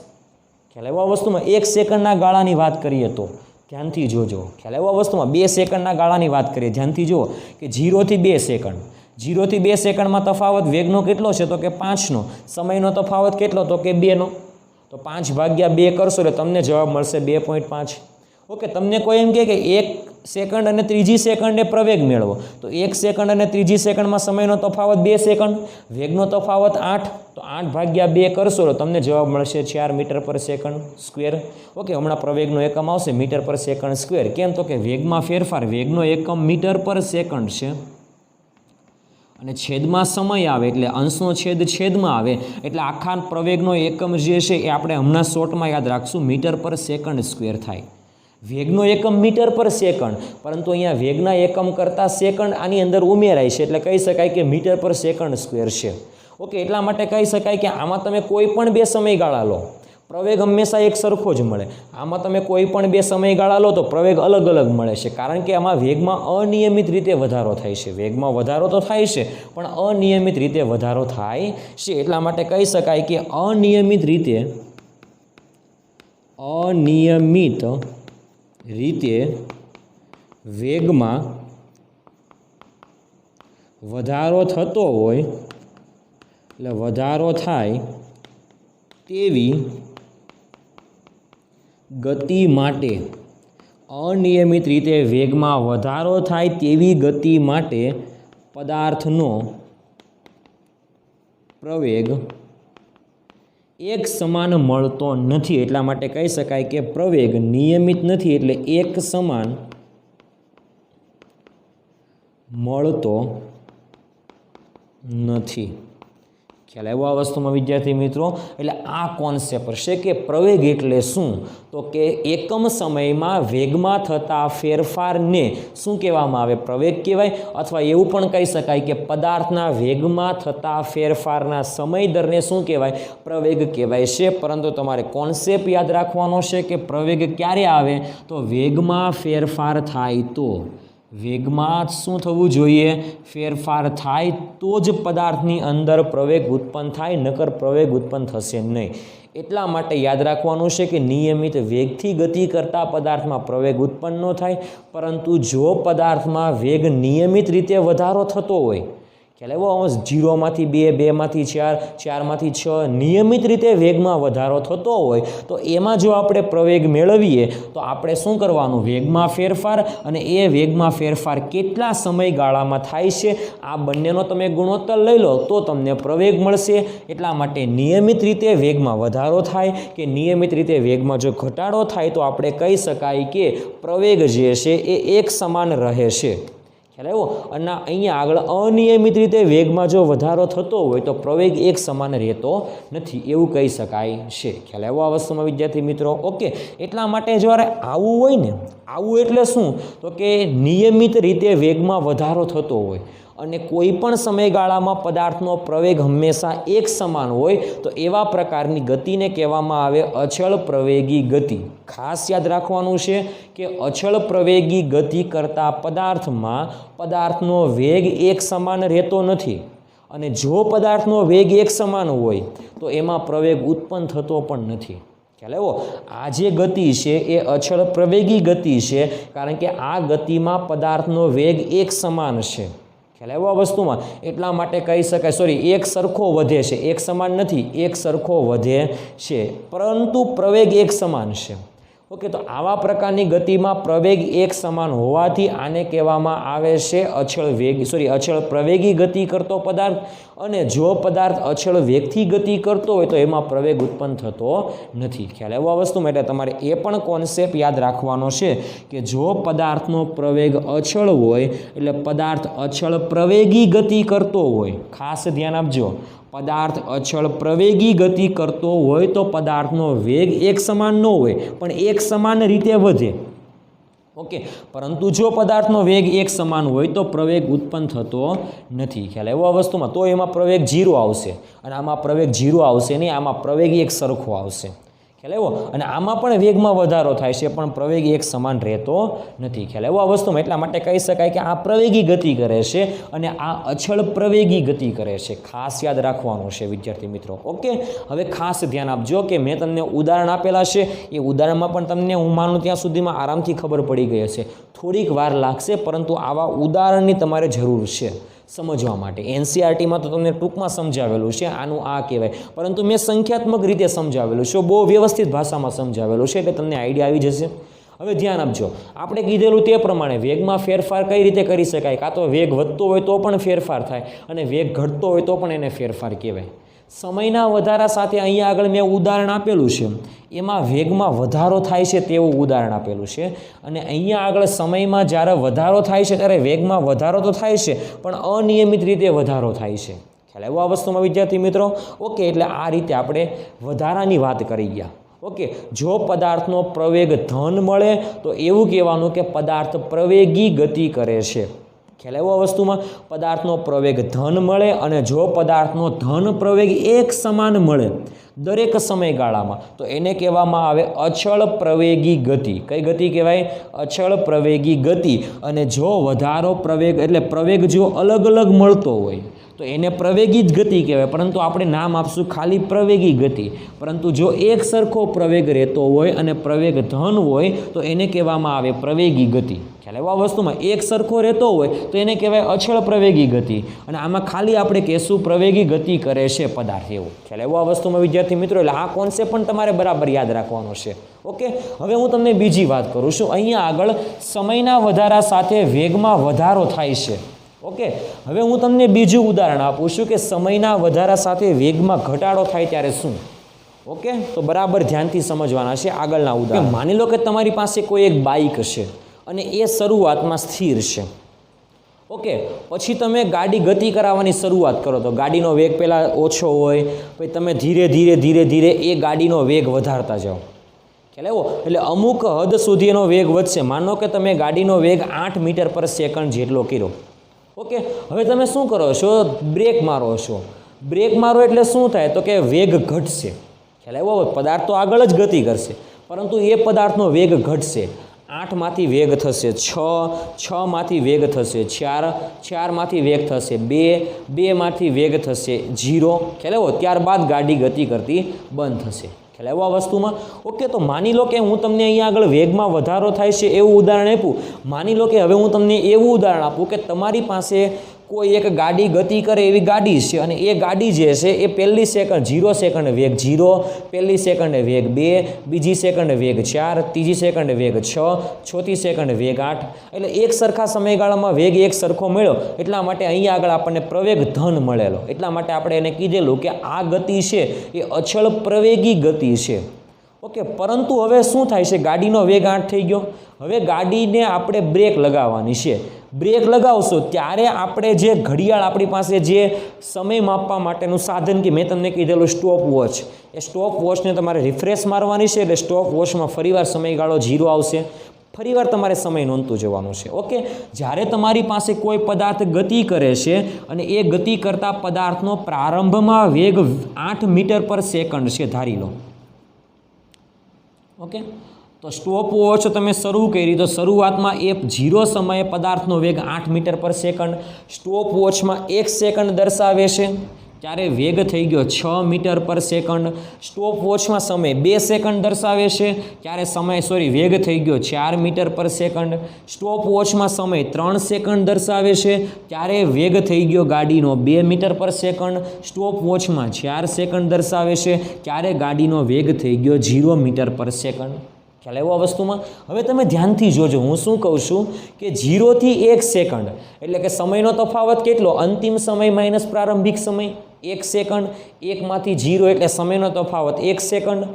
ખ્યાલ આવ્યો આ વસ્તુમાં? 1 સેકન્ડના ગાળાની વાત કરીએ તો ધ્યાનથી જોજો. ખ્યાલ આવ્યો આ વસ્તુમાં? 2 સેકન્ડના ગાળાની વાત કરીએ, ધ્યાનથી જુઓ કે 0 થી 2 સેકન્ડ. 0 થી 2 સેકન્ડમાં તફાવત વેગનો કેટલો છે? તો કે 5નો. સમયનો તફાવત કેટલો? તો કે 2નો. તો 5 ભાગ્યા 2 કરશો એટલે તમને જવાબ મળશે 2.5. ઓકે, તમને કોઈ એમ કહે કે 1 સેકન્ડ અને ત્રીજી સેકન્ડે પ્રવેગ મેળવો, તો 1 સેકન્ડ અને ત્રીજી સેકન્ડમાં સમયનો તફાવત 2 સેકન્ડ, વેગનો તફાવત 8, તો 8 ભાગ્યા 2 કરશો તો તમને જવાબ મળશે 4 મીટર પર સેકન્ડ સ્ક્વેર. ઓકે, હમણાં પ્રવેગનો એકમ આવશે મીટર પર સેકન્ડ સ્ક્વેર. કેમ? તો કે વેગમાં ફેરફાર, વેગનો એકમ મીટર પર સેકન્ડ છે અને છેદમાં સમય આવે એટલે અંશનો છેદ છેદમાં આવે એટલે આખા પ્રવેગનો એકમ જે છે એ આપણે હમણાં શોર્ટમાં યાદ રાખશું મીટર પર સેકન્ડ સ્ક્વેર થાય. વેગનો એકમ મીટર પર સેકન્ડ, પરંતુ અહીંયા વેગના એકમ કરતાં સેકન્ડ આની અંદર ઉમેરાય છે એટલે કહી શકાય કે મીટર પર સેકન્ડ સ્ક્વેર છે. ઓકે, એટલા માટે કહી શકાય કે આમાં તમે કોઈ પણ બે સમયગાળા લો, પ્રવેગ હંમેશા એક સરખો જ મળે. આમાં તમે કોઈ પણ બે સમયગાળા લો તો પ્રવેગ અલગ અલગ મળે છે, કારણ કે આમાં વેગમાં અનિયમિત રીતે વધારો થાય છે. વેગમાં વધારો તો થાય છે પણ અનિયમિત રીતે વધારો થાય છે. એટલા માટે કહી શકાય કે અનિયમિત રીતે વેગમાં વધારો થતો હોય એટલે વધારો થાય તેવી ગતિ માટે, અનિયમિત રીતે વેગમાં વધારો થાય તેવી ગતિ માટે પદાર્થનો પ્રવેગ એક સમાન મળતો નથી. એટલા માટે કહી શકાય કે પ્રવેગ નિયમિત નથી એટલે એક સમાન મળતો નથી. ખ્યાલ આવ્યો આ વસ્તુમાં વિદ્યાર્થી મિત્રો? એટલે આ કોન્સેપ્ટ છે કે પ્રવેગ એટલે શું, તો કે એકમ સમયમાં વેગમાં થતા ફેરફારને શું કહેવામાં આવે? પ્રવેગ કહેવાય. અથવા એવું પણ કહી શકાય કે પદાર્થના વેગમાં થતા ફેરફારના સમય દરને શું કહેવાય? પ્રવેગ કહેવાય છે. પરંતુ તમારે કોન્સેપ્ટ યાદ રાખવાનો છે કે પ્રવેગ ક્યારે આવે? તો વેગમાં ફેરફાર થાય તો. વેગમાં શું થવું જોઈએ? ફેરફાર થાય તો જ પદાર્થની અંદર પ્રવેગ ઉત્પન્ન થાય, નકર પ્રવેગ ઉત્પન્ન થશે નહીં. એટલા માટે યાદ રાખવાનું છે કે નિયમિત વેગથી ગતિ કરતા પદાર્થમાં પ્રવેગ ઉત્પન્ન ન થાય, પરંતુ જો પદાર્થમાં વેગ નિયમિત રીતે વધારો થતો હોય, ખ્યાલ આવ્યો? 0માંથી 2, 2માંથી 4, 4માંથી 6 નિયમિત રીતે વેગમાં વધારો થતો હોય તો એમાં જો આપણે પ્રવેગ મેળવીએ તો આપણે શું કરવાનું? વેગમાં ફેરફાર, અને એ વેગમાં ફેરફાર કેટલા સમયગાળામાં થાય છે આ બંનેનો તમે ગુણોત્તર લઈ લો તો તમને પ્રવેગ મળશે. એટલા માટે નિયમિત રીતે વેગમાં વધારો થાય કે નિયમિત રીતે વેગમાં જો ઘટાડો થાય તો આપણે કહી શકાય કે પ્રવેગ જે છે એ એક સમાન રહે છે. ખ્યાલ આવ્યો? અને અહીંયા આગળ અનિયમિત રીતે વેગમાં જો વધારો થતો હોય તો પ્રવેગ એક સમાન રહેતો નથી, એવું કહી શકાય છે. ખ્યાલ આવ્યો આ વસ્તુમાં વિદ્યાર્થી મિત્રો? ઓકે, એટલા માટે જ્યારે આવું હોય ને, આવું એટલે શું? તો કે નિયમિત રીતે વેગમાં વધારો થતો હોય અને કોઈ પણ સમયગાળામાં પદાર્થનો પ્રવેગ હંમેશા એક સમાન હોય તો એવા પ્રકારની ગતિને કહેવામાં આવે અચળ પ્રવેગી ગતિ. ખાસ યાદ રાખવાનું છે કે અચળ પ્રવેગી ગતિ કરતા પદાર્થમાં પદાર્થનો વેગ એક સમાન રહેતો નથી, અને જો પદાર્થનો વેગ એક સમાન હોય તો એમાં પ્રવેગ ઉત્પન્ન થતો પણ નથી. ખ્યાલ આવ્યો? આ જે ગતિ છે એ અચળ પ્રવેગી ગતિ છે, કારણ કે આ ગતિમાં પદાર્થનો વેગ એક સમાન છે. ખ્યાલ આવ્યો આ વસ્તુમાં? એટલા માટે કહી શકાય, એક સરખો વધે છે, એક સમાન નથી, એક સરખો વધે છે, પરંતુ પ્રવેગ એક સમાન છે. ઓકે, તો આવા પ્રકારની ગતિમાં પ્રવેગ એક સમાન હોવાથી આને કહેવામાં આવે છે અચળ પ્રવેગી ગતિ કરતો પદાર્થ. અને જો પદાર્થ અચળ વેગથી ગતિ કરતો હોય તો એમાં પ્રવેગ ઉત્પન્ન થતો નથી. ખ્યાલ આવ્યો આ વસ્તુમાં? એટલે તમારે એ પણ કોન્સેપ્ટ યાદ રાખવાનો છે કે જો પદાર્થનો પ્રવેગ અચળ હોય એટલે પદાર્થ અચળ પ્રવેગી ગતિ કરતો હોય, ખાસ ધ્યાન આપજો, પદાર્થ અચળ પ્રવેગી ગતિ કરતો હોય તો પદાર્થનો વેગ એક સમાન ન હોય પણ એક સમાન રીતે વધે. ઓકે, પરંતુ જો પદાર્થનો વેગ એક સમાન હોય તો પ્રવેગ ઉત્પન્ન થતો નથી. ખ્યાલ આવ્યો આ વસ્તુમાં? તો એમાં પ્રવેગ 0 આવશે અને આમાં પ્રવેગ 0 આવશે નહીં, આમાં પ્રવેગ એક સરખો આવશે. ખ્યાલ આવ્યો? અને આમાં પણ વેગમાં વધારો થાય છે પણ પ્રવેગ એક સમાન રહેતો નથી. ખ્યાલ આવ્યો આ વસ્તુમાં? એટલા માટે કહી શકાય કે આ પ્રવેગી ગતિ કરે છે અને આ અચળ પ્રવેગી ગતિ કરે છે. ખાસ યાદ રાખવાનું છે વિદ્યાર્થી મિત્રો. ઓકે, હવે ખાસ ધ્યાન આપજો કે મેં તમને ઉદાહરણ આપેલા છે, એ ઉદાહરણમાં પણ તમને હું માનું ત્યાં સુધીમાં આરામથી ખબર પડી ગઈ હશે. થોડીક વાર લાગશે પરંતુ આવા ઉદાહરણની તમારે જરૂર છે સમજવા માટે. એનસીઆરટીમાં તો તમને ટૂંકમાં સમજાવેલું છે, આનું આ કહેવાય, પરંતુ મેં સંખ્યાત્મક રીતે સમજાવેલું છે, બહુ વ્યવસ્થિત ભાષામાં સમજાવેલું છે, એટલે તમને આઈડિયા આવી જશે. હવે ધ્યાન આપજો, આપણે કીધેલું તે પ્રમાણે વેગમાં ફેરફાર કઈ રીતે કરી શકાય? કાં તો વેગ વધતો હોય તો પણ ફેરફાર થાય અને વેગ ઘટતો હોય તો પણ એને ફેરફાર કહેવાય. સમયના વધારા સાથે અહીંયા આગળ મેં ઉદાહરણ આપેલું છે, એમાં વેગમાં વધારો થાય છે તેવું ઉદાહરણ આપેલું છે. અને અહીંયા આગળ સમયમાં જ્યારે વધારો થાય છે ત્યારે વેગમાં વધારો તો થાય છે, પણ અનિયમિત રીતે વધારો થાય છે. ખ્યાલ આવ્યો આ વસ્તુમાં વિદ્યાર્થી મિત્રો? ઓકે, એટલે આ રીતે આપણે વધારાની વાત કરી ગયા. ઓકે, જો પદાર્થનો પ્રવેગ ધન મળે તો એવું કહેવાનું કે પદાર્થ પ્રવેગી ગતિ કરે છે. ખ્યાલ આવ્યો આ વસ્તુમાં? પદાર્થનો પ્રવેગ ધન મળે અને જો પદાર્થનો ધન પ્રવેગ એક સમાન મળે દરેક સમયગાળામાં તો એને કહેવામાં આવે અચળ પ્રવેગી ગતિ. કઈ ગતિ કહેવાય? અચળ પ્રવેગી ગતિ. અને જો વધારો પ્રવેગ એટલે પ્રવેગ જો અલગ અલગ મળતો હોય તો એને પ્રવેગી જ ગતિ કહેવાય, પરંતુ આપણે નામ આપશું ખાલી પ્રવેગી ગતિ. પરંતુ જો એક સરખો પ્રવેગ રહેતો હોય અને પ્રવેગ ધન હોય તો એને કહેવામાં આવે પ્રવેગી ગતિ. ખ્યાલ આવ્યો આ વસ્તુમાં? એક સરખો રહેતો હોય તો એને કહેવાય અચળ પ્રવેગી ગતિ, અને આમાં ખાલી આપણે કહેશું પ્રવેગી ગતિ કરે છે પદાર્થ, એવું. ખ્યાલ આવ્યો આ વસ્તુમાં વિદ્યાર્થી મિત્રો? એટલે આ કોન્સેપ્ટ પણ તમારે બરાબર યાદ રાખવાનો છે. ઓકે, હવે હું તમને બીજી વાત કરું છું. અહીંયા આગળ સમયના વધારા સાથે વેગમાં વધારો થાય છે. ઓકે, હવે હું તમને બીજું ઉદાહરણ આપું છું કે સમયના વધારા સાથે વેગમાં ઘટાડો થાય ત્યારે શું. ઓકે, તો બરાબર ધ્યાનથી સમજવાના છે આગળના ઉદાહરણ. માની લો કે તમારી પાસે કોઈ એક બાઇક છે અને એ શરૂઆતમાં સ્થિર છે. ઓકે, પછી તમે ગાડી ગતિ કરાવવાની શરૂઆત કરો તો ગાડીનો વેગ પહેલાં ઓછો હોય, પછી તમે ધીરે ધીરે ધીરે ધીરે એ ગાડીનો વેગ વધારતા જાઓ. ખ્યાલ આવ્યો? એટલે અમુક હદ સુધી એનો વેગ વધશે. માનો કે તમે ગાડીનો વેગ 8 મીટર પર સેકન્ડ જેટલો કર્યો. ઓકે, હવે તમે શું કરો છો? બ્રેક મારો છો. બ્રેક મારો એટલે શું થાય? તો કે વેગ ઘટશે. ખ્યાલ આવ્યો? પદાર્થ તો આગળ જ ગતિ કરશે, પરંતુ એ પદાર્થનો વેગ ઘટશે. 8માંથી વેગ થશે 6, 6માંથી વેગ થશે 4, 4માંથી વેગ થશે 2, 2માંથી વેગ થશે 0. ખ્યાલ આવ્યો? ત્યારબાદ ગાડી ગતિ કરતી બંધ થશે. ખ્યાલ આવ્યો આ વસ્તુમાં? ઓકે, તો માની લો કે હું તમને અહીંયા આગળ વેગમાં વધારો થાય છે એવું ઉદાહરણ આપ્યું. માની લો કે હવે હું તમને એવું ઉદાહરણ આપું કે તમારી પાસે કોઈ એક ગાડી ગતિ કરે એવી ગાડી છે અને એ ગાડી જે છે એ પહેલી સેકન્ડ 0 સેકન્ડ વેગ 0, પહેલી સેકન્ડે વેગ 2, બીજી સેકન્ડે વેગ 4, ત્રીજી સેકન્ડે વેગ 6, ચોથી સેકન્ડે વેગ 8. એટલે એક સરખા સમયગાળામાં વેગ એક સરખો મળ્યો, એટલા માટે અહીંયા આગળ આપણને પ્રવેગ ધન મળેલો. એટલા માટે આપણે એને કીધેલું કે આ ગતિ છે એ અચળ પ્રવેગી ગતિ છે. ઓકે, પરંતુ હવે શું થાય છે? ગાડીનો વેગ 8 થઈ ગયો. હવે ગાડીને આપણે બ્રેક લગાવવાની છે. બ્રેક લગાવશો ત્યારે આપણે જે ઘડિયાળ આપણી પાસે જે સમય માપવા માટેનું સાધન કે મેં તમને કીધેલું સ્ટોપ વોચ, એ સ્ટોપ વોચને તમારે રિફ્રેશ મારવાની છે. એટલે સ્ટોપ વોચમાં ફરીવાર સમયગાળો 0 આવશે. ફરીવાર તમારે સમય નોંધતું જવાનું છે. ઓકે, જ્યારે તમારી પાસે કોઈ પદાર્થ ગતિ કરે છે અને એ ગતિ કરતા પદાર્થનો પ્રારંભમાં વેગ 8 મીટર પર સેકન્ડ છે ધારી લો. ઓકે, તો સ્ટોપ વોચ તમે શરૂ કરી તો શરૂઆતમાં એ 0 સમયે પદાર્થનો વેગ 8 મીટર પર સેકન્ડ. સ્ટોપ વોચમાં 1 સેકન્ડ દર્શાવે છે ત્યારે વેગ થઈ ગયો 6 મીટર પર સેકન્ડ. સ્ટોપ વોચમાં સમય 2 સેકન્ડ દર્શાવે છે ત્યારે વેગ થઈ ગયો 4 મીટર પર સેકન્ડ. સ્ટોપ વોચમાં સમય 3 સેકન્ડ દર્શાવે છે ત્યારે વેગ થઈ ગયો ગાડીનો 2 મીટર પર સેકન્ડ. સ્ટોપ વોચમાં 4 સેકન્ડ દર્શાવે છે ત્યારે ગાડીનો વેગ થઈ ગયો 0 મીટર પર સેકન્ડ. ખ્યાલ આવ્યો આ વસ્તુમાં? હવે તમે ધ્યાનથી જોજો, હું શું કહું છું કે 0 થી 1 સેકન્ડ એટલે કે સમયનો તફાવત કેટલો? અંતિમ સમય માઇનસ પ્રારંભિક સમય 1 સેકન્ડ. 1માંથી 0 એટલે સમયનો તફાવત 1 સેકન્ડ.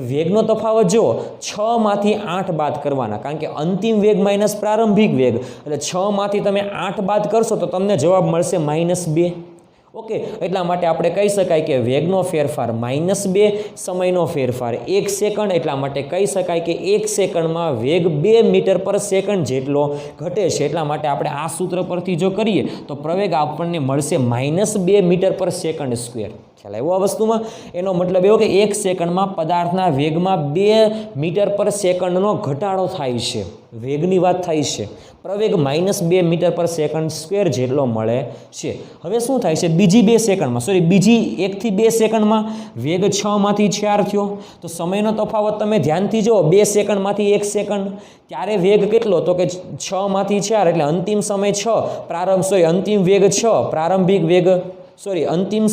વેગનો તફાવત જુઓ, 6માંથી 8 બાદ કરવાના, કારણ કે અંતિમ વેગ માઇનસ પ્રારંભિક વેગ, એટલે 6માંથી તમે 8 બાદ કરશો તો તમને જવાબ મળશે -2. ઓકે, એટલા માટે આપણે કહી શકાય કે વેગનો ફેરફાર -2, સમયનો ફેરફાર 1 સેકન્ડ. એટલા માટે કહી શકાય કે 1 સેકન્ડમાં વેગ 2 મીટર પર સેકન્ડ જેટલો ઘટે છે. એટલા માટે આપણે આ સૂત્ર પરથી જો કરીએ તો પ્રવેગ આપણને મળશે -2 મીટર પર સેકન્ડ સ્ક્વેર. ખ્યાલ આવ્યો આ વસ્તુમાં? એનો મતલબ એવો કે 1 સેકન્ડમાં પદાર્થના વેગમાં 2 મીટર પર સેકન્ડનો ઘટાડો થાય છે. વેગની વાત થાય છે. પ્રવેગ -2 મીટર પર સેકન્ડ સ્ક્વેર જેટલો મળે છે. હવે શું થાય છે? બીજી 1 થી 2 સેકન્ડમાં વેગ 6માંથી 4 થયો. તો સમયનો તફાવત તમે ધ્યાનથી જુઓ, 2 સેકન્ડમાંથી 1 સેકન્ડ. ત્યારે વેગ કેટલો? તો કે 6માંથી 4 એટલે અંતિમ સમય 6, અંતિમ વેગ 6, પ્રારંભિક વેગ અંતિમ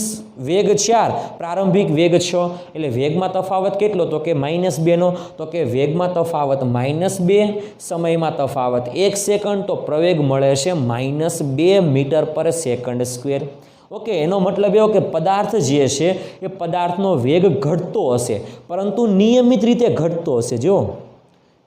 વેગ 4, પ્રારંભિક વેગ 6. એટલે વેગમાં તફાવત કેટલો? તો કે -2નો. તો કે વેગમાં તફાવત -2, સમયમાં તફાવત 1 સેકન્ડ, તો પ્રવેગ મળે છે -2 મીટર પર સેકન્ડ સ્ક્વેર. ઓકે, એનો મતલબ એવો કે પદાર્થ જે છે એ પદાર્થનો વેગ ઘટતો હશે, પરંતુ નિયમિત રીતે ઘટતો હશે. જો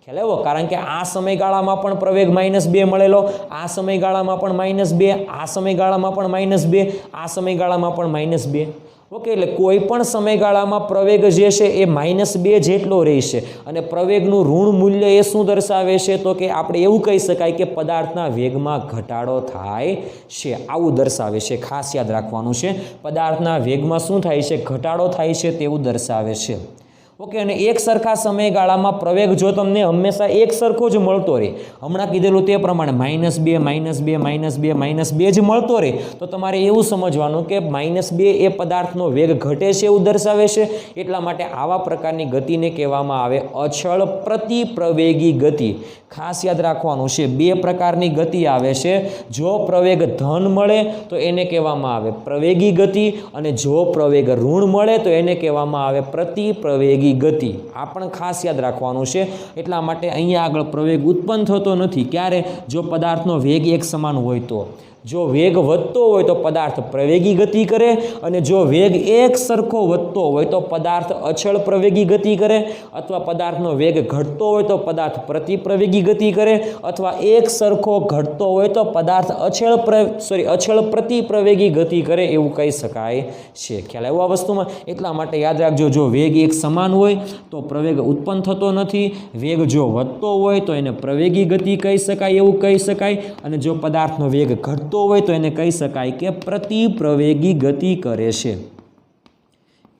ખ્યાલ આવ્યો? કારણ કે આ સમયગાળામાં પણ પ્રવેગ -2 મળેલો, આ સમયગાળામાં પણ -2, આ સમયગાળામાં પણ -2, આ સમયગાળામાં પણ -2. ઓકે, એટલે કોઈ પણ સમયગાળામાં પ્રવેગ જે છે એ -2 જેટલો રહેશે. અને પ્રવેગનું ઋણ મૂલ્ય એ શું દર્શાવે છે? તો કે આપણે એવું કહી શકાય કે પદાર્થના વેગમાં ઘટાડો થાય છે, આવું દર્શાવે છે. ખાસ યાદ રાખવાનું છે, પદાર્થના વેગમાં શું થાય છે? ઘટાડો થાય છે તેવું દર્શાવે છે. ઓકે, અને એક સરખા સમયગાળામાં પ્રવેગ જો તમને હંમેશા એક સરખો જ મળતો રહે, હમણાં કીધેલું તે પ્રમાણે -2, -2, -2, -2 જ મળતો રહે, તો તમારે એવું સમજવાનું કે -2 એ પદાર્થનો વેગ ઘટે છે એવું દર્શાવે છે. એટલા માટે આવા પ્રકારની ગતિને કહેવામાં આવે અચળ પ્રતિપ્રવેગી ગતિ. ખાસ યાદ રાખવાનું છે, 2 પ્રકારની ગતિ આવે છે. જો પ્રવેગ ધન મળે તો એને કહેવામાં આવે પ્રવેગી ગતિ, અને જો પ્રવેગ ઋણ મળે તો એને કહેવામાં આવે પ્રતિપ્રવેગી ગતિ. આ પણ ખાસ યાદ રાખવાનું છે. એટલા માટે અહીંયા આગળ પ્રવેગ ઉત્પન્ન થતો નથી. ક્યારે? જો પદાર્થનો વેગ એક સમાન હોય તો. જો વેગ વધતો હોય તો પદાર્થ પ્રવેગી ગતિ કરે, અને જો વેગ એક સરખો વધતો હોય તો પદાર્થ અચળ પ્રવેગી ગતિ કરે, અથવા પદાર્થનો વેગ ઘટતો હોય તો પદાર્થ પ્રતિપ્રવેગી ગતિ કરે, અથવા એક સરખો ઘટતો હોય તો પદાર્થ અચળ પ્રતિપ્રવેગી ગતિ કરે, એવું કહી શકાય છે. ખ્યાલ આવ્યો આ વસ્તુમાં? એટલા માટે યાદ રાખજો, જો વેગ એક સમાન હોય તો પ્રવેગ ઉત્પન્ન થતો નથી. વેગ જો વધતો હોય તો એને પ્રવેગી ગતિ કહી શકાય, એવું કહી શકાય. અને જો પદાર્થનો વેગ ઘટતો હોય તો એને કહી શકાય કે પ્રતિપ્રવેગી ગતિ કરે છે.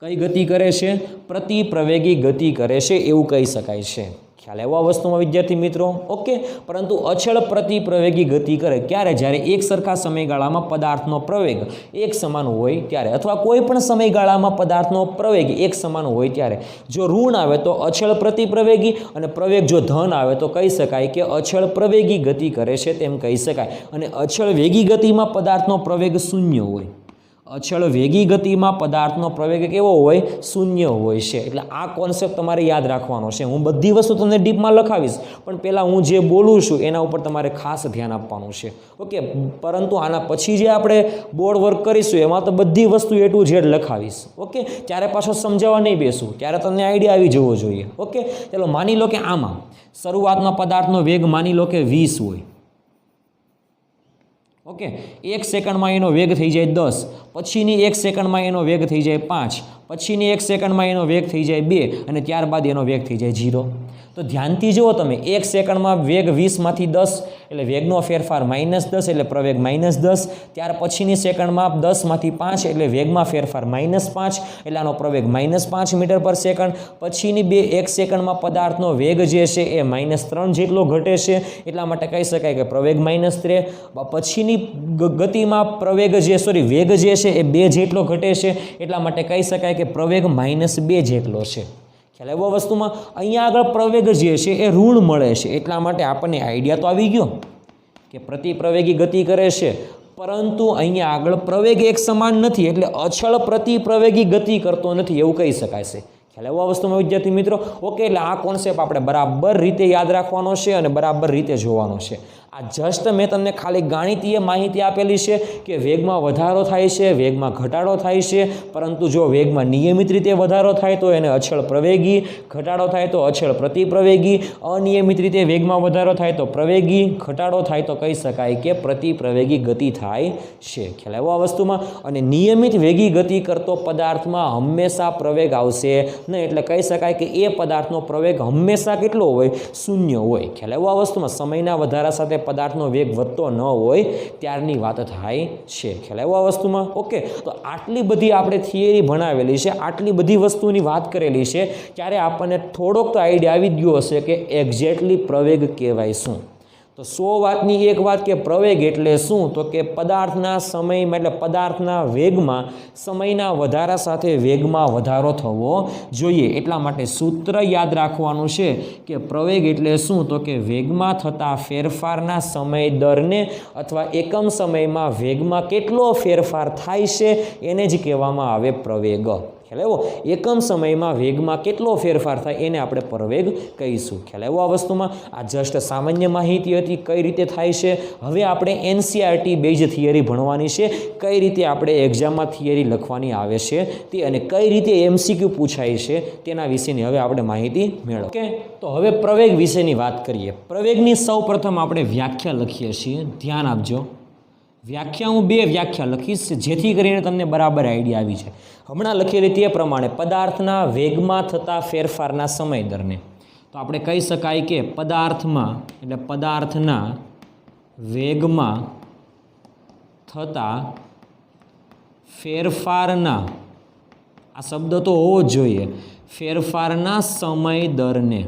કઈ ગતિ કરે છે? પ્રતિપ્રવેગી ગતિ કરે છે, એવું કહી શકાય છે. ખ્યાલ આવ્યો આ વસ્તુમાં વિદ્યાર્થી મિત્રો? ઓકે, પરંતુ અચળ પ્રતિપ્રવેગી ગતિ કરે ક્યારે? જ્યારે એક સરખા સમયગાળામાં પદાર્થનો પ્રવેગ એક સમાન હોય ત્યારે, અથવા કોઈ પણ સમયગાળામાં પદાર્થનો પ્રવેગ એક સમાન હોય ત્યારે. જો ઋણ આવે તો અચળ પ્રતિપ્રવેગી, અને પ્રવેગ જો ધન આવે તો કહી શકાય કે અચળ પ્રવેગી ગતિ કરે છે, તેમ કહી શકાય. અને અચળ વેગી ગતિમાં પદાર્થનો પ્રવેગ શૂન્ય હોય. અચળ વેગી ગતિમાં પદાર્થનો પ્રવેગ કેવો હોય? શૂન્ય હોય છે. એટલે આ કોન્સેપ્ટ તમારે યાદ રાખવાનો છે. હું બધી વસ્તુ તમને ડીપમાં લખાવીશ, પણ પહેલાં હું જે બોલું છું એના ઉપર તમારે ખાસ ધ્યાન આપવાનું છે. ઓકે, પરંતુ આના પછી જે આપણે બોર્ડ વર્ક કરીશું એમાં તો બધી વસ્તુ A to Z લખાવીશ. ઓકે, ત્યારે પાછો સમજાવવા નહીં બેસું, ત્યારે તમને આઈડિયા આવી જવો જોઈએ. ઓકે, ચાલો માની લો કે આમાં શરૂઆતમાં પદાર્થનો વેગ માની લો કે 20 હોય. ઓકે, 1 સેકન્ડમાં એનો વેગ થઈ જાય 10, પછીની 1 સેકન્ડમાં એનો વેગ થઈ જાય 5, પછીની 1 સેકન્ડમાં એનો વેગ થઈ જાય 2, અને ત્યારબાદ એનો વેગ થઈ જાય 0. તો ધ્યાનથી જુઓ તમે, 1 સેકન્ડમાં વેગ 20માંથી 10 એટલે વેગનો ફેરફાર -10 એટલે પ્રવેગ -10. ત્યાર પછીની સેકન્ડમાં 10માંથી 5 એટલે વેગમાં ફેરફાર -5 એટલે આનો પ્રવેગ -5 મીટર પર સેકન્ડ. પછીની 1 સેકન્ડમાં પદાર્થનો વેગ જે છે એ -3 જેટલો ઘટે છે, એટલા માટે કહી શકાય કે પ્રવેગ -3. પછીની ગતિમાં વેગ જે છે એ 2 જેટલો ઘટે છે, એટલા માટે કહી શકાય કે પ્રવેગ -2 જેટલો છે. ખ્યાલ આવ્યો વસ્તુમાં? અહીંયા આગળ પ્રવેગ જે છે એ ઋણ મળે છે, એટલા માટે આપણને આઈડિયા તો આવી ગયો કે પ્રતિપ્રવેગી ગતિ કરે છે. પરંતુ અહીંયા આગળ પ્રવેગ એક સમાન નથી, એટલે અચળ પ્રતિપ્રવેગી ગતિ કરતો નથી, એવું કહી શકાય છે. ખ્યાલ આવ્યો આ વસ્તુમાં વિદ્યાર્થી મિત્રો? ઓકે, એટલે આ કોન્સેપ્ટ આપણે બરાબર રીતે યાદ રાખવાનો છે અને બરાબર રીતે જોવાનો છે. આ જસ્ટ મેં તમને ખાલી ગાણિતીય માહિતી આપેલી છે કે વેગમાં વધારો થાય છે, વેગમાં ઘટાડો થાય છે, પરંતુ જો વેગમાં નિયમિત રીતે વધારો થાય તો એને અચળ પ્રવેગી, ઘટાડો થાય તો અચળ પ્રતિપ્રવેગી, અનિયમિત રીતે વેગમાં વધારો થાય તો પ્રવેગી, ઘટાડો થાય તો કહી શકાય કે પ્રતિપ્રવેગી ગતિ થાય છે. ખ્યાલ આવ્યો આ વસ્તુમાં? અને નિયમિત વેગી ગતિ કરતો પદાર્થમાં હંમેશા પ્રવેગ આવશે નહીં, એટલે કહી શકાય કે એ પદાર્થનો પ્રવેગ હંમેશા કેટલો હોય? શૂન્ય હોય. ખ્યાલ આવ્યો આ વસ્તુમાં? સમયના વધારા સાથે પદાર્થનો વેગ વધતો ન હોય ત્યારની વાત થાય છે. ખ્યાલ આવ્યો આ વસ્તુમાં? ઓકે, તો આટલી બધી આપણે થિયરી ભણાવેલી છે, આટલી બધી વસ્તુની વાત કરેલી છે, ત્યારે આપણને થોડોક તો આઈડિયા આવી ગયો હશે કે એક્ઝેક્ટલી પ્રવેગ કહેવાય શું. તો 100 વાતની એક વાત કે પ્રવેગ એટલે શું? તો કે પદાર્થના સમયમાં, એટલે પદાર્થના વેગમાં સમયના વધારા સાથે વેગમાં વધારો થવો જોઈએ. એટલા માટે સૂત્ર યાદ રાખવાનું છે કે પ્રવેગ એટલે શું? તો કે વેગમાં થતા ફેરફારના સમય દરને અથવા એકમ સમયમાં વેગમાં કેટલો ફેરફાર થાય છે એને જ કહેવામાં આવે પ્રવેગ. ખ્યાલ આવ્યો? એકમ સમયમાં વેગમાં કેટલો ફેરફાર થાય એને આપણે પ્રવેગ કહીશું. ખ્યાલ આવ્યો આ વસ્તુમાં? આ જસ્ટ સામાન્ય માહિતી હતી કઈ રીતે થાય છે. હવે આપણે એનસીઆરટી બેઝ થિયરી ભણવાની છે, કઈ રીતે આપણે એક્ઝામમાં થિયરી લખવાની આવે છે તે, અને કઈ રીતે એમસીક્યુ પૂછાય છે તેના વિશેની હવે આપણે માહિતી મેળવો. ઓકે, તો હવે પ્રવેગ વિશેની વાત કરીએ. પ્રવેગની સૌ પ્રથમ આપણે વ્યાખ્યા લખીએ છીએ. ધ્યાન આપજો, વ્યાખ્યા હું 2 વ્યાખ્યા લખીશ જેથી કરીને તમને બરાબર આઈડિયા આવી જાય. હમણાં લખેલી તે પ્રમાણે પદાર્થના વેગમાં થતા ફેરફારના સમય દરને તો આપણે કહી શકાય કે પદાર્થમાં એટલે પદાર્થના વેગમાં થતા ફેરફારના, આ શબ્દ તો હોવો જ જોઈએ, ફેરફારના સમય દરને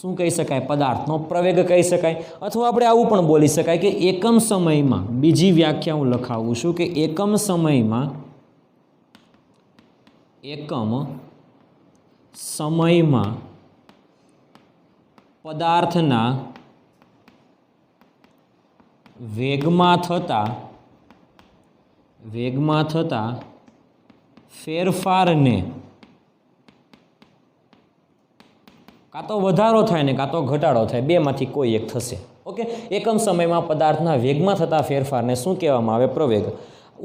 શું કહી શકાય? પદાર્થનો પ્રવેગ કહી શકાય. અથવા આપણે આવું પણ બોલી શકાય કે એકમ સમયમાં, બીજી વ્યાખ્યા હું લખાવું છું કે એકમ સમયમાં પદાર્થના વેગમાં થતા ફેરફારને કાં તો વધારો થાય ને કાં તો ઘટાડો થાય, બેમાંથી કોઈ એક થશે. ઓકે, એકમ સમયમાં પદાર્થના વેગમાં થતા ફેરફારને શું કહેવામાં આવે? પ્રવેગ.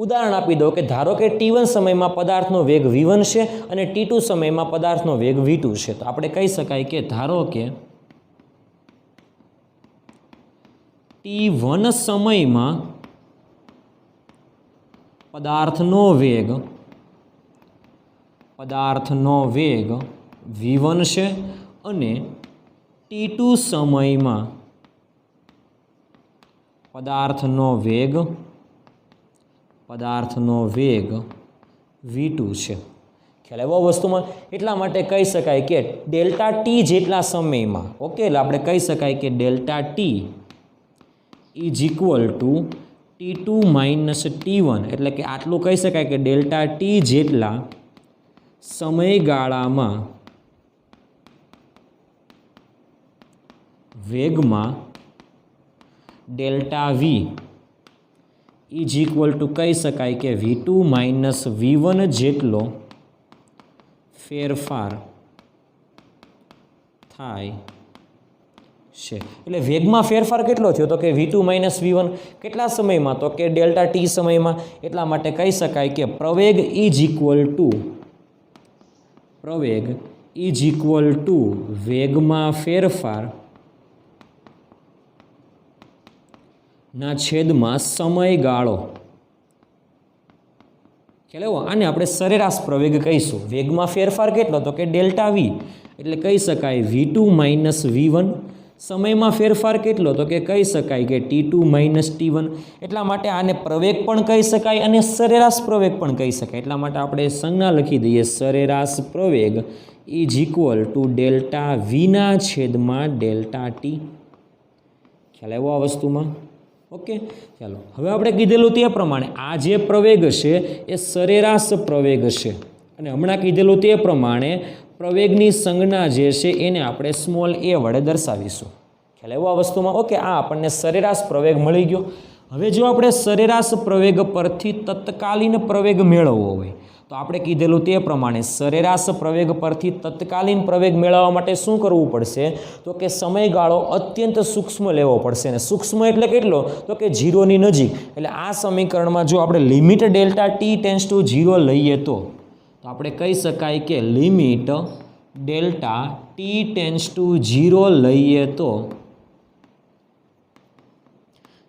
ઉદાહરણ આપી દો કે ધારો કે T1 સમયમાં પદાર્થનો વેગ V1 છે અને T2 સમયમાં પદાર્થનો વેગ V2 છે. તો આપણે કહી શકાય કે ધારો કે T1 સમયમાં પદાર્થનો વેગ V1 છે અને T2 સમયમાં પદાર્થનો વેગ V2 છે. ખ્યાલ આવ્યો વસ્તુમાં? એટલા માટે કહી શકાય કે ડેલ્ટા ટી જેટલા સમયમાં, ઓકે, એટલે આપણે કહી શકાય કે delta T is equal two T2 minus T1, એટલે કે આટલું કહી શકાય કે ડેલ્ટા ટી જેટલા સમયગાળામાં વેગમાં delta V is equal to કહી શકાય કે V2 માઇનસ V1 જેટલો ફેરફાર થાય છે. એટલે વેગમાં ફેરફાર કેટલો થયો? તો કે V2 માઇનસ V1. કેટલા સમયમાં? તો કે ડેલ્ટા ટી સમયમાં. એટલા માટે કહી શકાય કે પ્રવેગ ઇઝ ઇક્વલ ટુ વેગમાં ફેરફાર ના છેદમાં સમયગાળો. ખ્યાલ આવ્યો? આને આપણે સરેરાશ પ્રવેગ કહીશું. વેગમાં ફેરફાર કેટલો? તો કે ડેલ્ટા વી, એટલે કહી શકાય V2 માઇનસ V1. સમયમાં ફેરફાર કેટલો? તો કે કહી શકાય કે T2 માઇનસ T1. એટલા માટે આને પ્રવેગ પણ કહી શકાય અને સરેરાશ પ્રવેગ પણ કહી શકાય. એટલા માટે આપણે સંજ્ઞા લખી દઈએ, સરેરાશ પ્રવેગ ઇઝ ઇક્વલ ટુ ડેલ્ટા વીના છેદમાં ડેલ્ટા ટી. ખ્યાલ આવ્યો આ વસ્તુમાં? ઓકે, ચાલો હવે આપણે કીધેલું તે પ્રમાણે આ જે પ્રવેગ છે એ સરેરાશ પ્રવેગ છે, અને હમણાં કીધેલું તે પ્રમાણે પ્રવેગની સંજ્ઞા જે છે એને આપણે સ્મોલ a વડે દર્શાવીશું. ખ્યાલ આવ્યો આ વસ્તુમાં? ઓકે, આ આપણને સરેરાશ પ્રવેગ મળી ગયો. હવે જો આપણે સરેરાશ પ્રવેગ પરથી તત્કાલીન પ્રવેગ મેળવવો હોય તો આપણે કીધેલું તે પ્રમાણે સરેરાશ પ્રવેગ પરથી તત્કાલીન પ્રવેગ મેળવવા માટે શું કરવું પડશે? તો કે સમયગાળો અત્યંત સૂક્ષ્મ લેવો પડશે. અને સૂક્ષ્મ એટલે કેટલો? તો કે 0ની નજીક. એટલે આ સમીકરણમાં જો આપણે limit delta T tense two 0 લઈએ તો આપણે કહી શકાય કે limit delta T tense two 0 લઈએ તો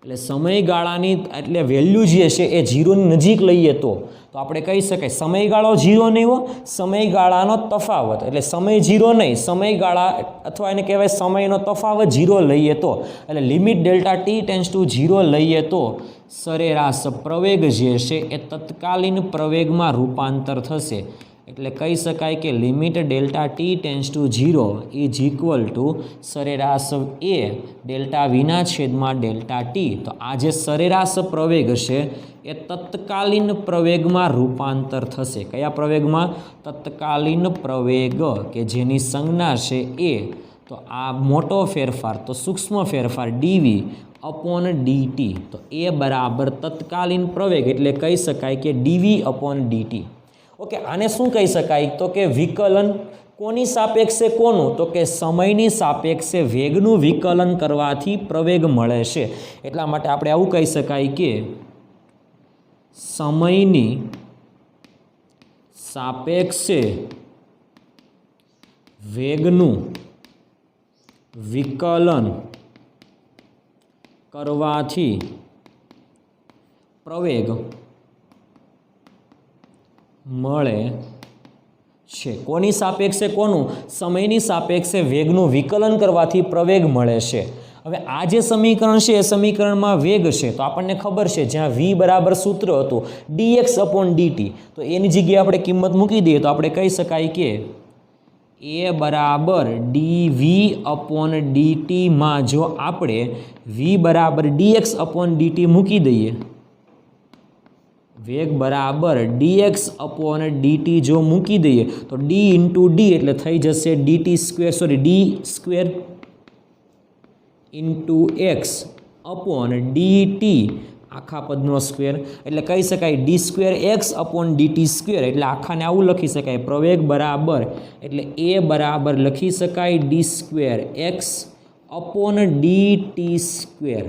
એટલે સમયગાળાની એટલે વેલ્યુ જે છે એ 0ની નજીક લઈએ તો આપણે કહી શકાય સમયગાળો 0 નહીં હો, સમયગાળાનો તફાવત, એટલે સમય 0 નહીં, સમયગાળા અથવા એને કહેવાય સમયનો તફાવત 0 લઈએ તો, એટલે limit delta T tense two 0 લઈએ તો સરેરાશ પ્રવેગ જે છે એ તત્કાલીન પ્રવેગમાં રૂપાંતર થશે. એટલે કહી શકાય કે limit delta T tense two 0 is equal two સરેરાશ એ ડેલ્ટા વીના છેદમાં ડેલ્ટા ટી. તો આ જે સરેરાશ પ્રવેગ છે એ તત્કાલીન પ્રવેગમાં રૂપાંતર થશે. કયા પ્રવેગમાં? તત્કાલીન પ્રવેગ, કે જેની સંજ્ઞા છે એ. તો આ મોટો ફેરફાર, તો સૂક્ષ્મ ફેરફાર ડીવી अपॉन dt। तो ए बराबर तत्कालीन प्रवेग एटले कही शकाय कि dv अपॉन dt। ओके, आने शुं कही शकाय तो कि विकलन कोनी सापेक्षे कोनुं तो कि समयनी सापेक्षे वेगनुं विकलन करवाथी प्रवेग मळे छे। एटला माटे आपणे आवुं कही शकाय कि समयनी सापेक्षे वेगनुं विकलन करवाथी प्रवेग मळे छे। कोनी सापेक्षे कोनुं? समयनी सापेक्षे वेगनुं विकलन करवाथी प्रवेग मळे छे। हवे आ जे समीकरण छे ए समीकरणमां वेग छे तो आपणने खबर छे ज्यां v बराबर सूत्र हतुं dx अपॉन dt, तो एनी जग्याए आपणे किंमत मूकी दईए तो आपणे कही शकाय कि ए बराबर dv अपॉन dt मां जो आपणे v बराबर dx अपॉन dt मूकी दईए, वेग बराबर dx अपॉन dt जो मूकी दईए तो d इंटू d एटले थई जशे dt square sorry d square into x upon dt आखा पदनो स्क्वेर एटले कही शकाय d square x upon dt square एटले आखाने आवुं लखी शकाय प्रवेग बराबर एटले a बराबर लखी शकाय d square x upon dt square.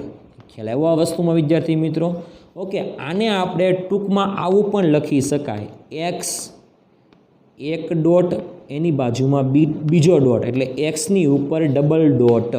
ख्याल आव्यो आ वस्तुमां विद्यार्थी मित्रों? ओके, आने आपणे टूंकमां आवुं पण लखी शकाय x एक डॉट एनी बाजुमां बीजो डॉट एटले x नी उपर डबल डॉट।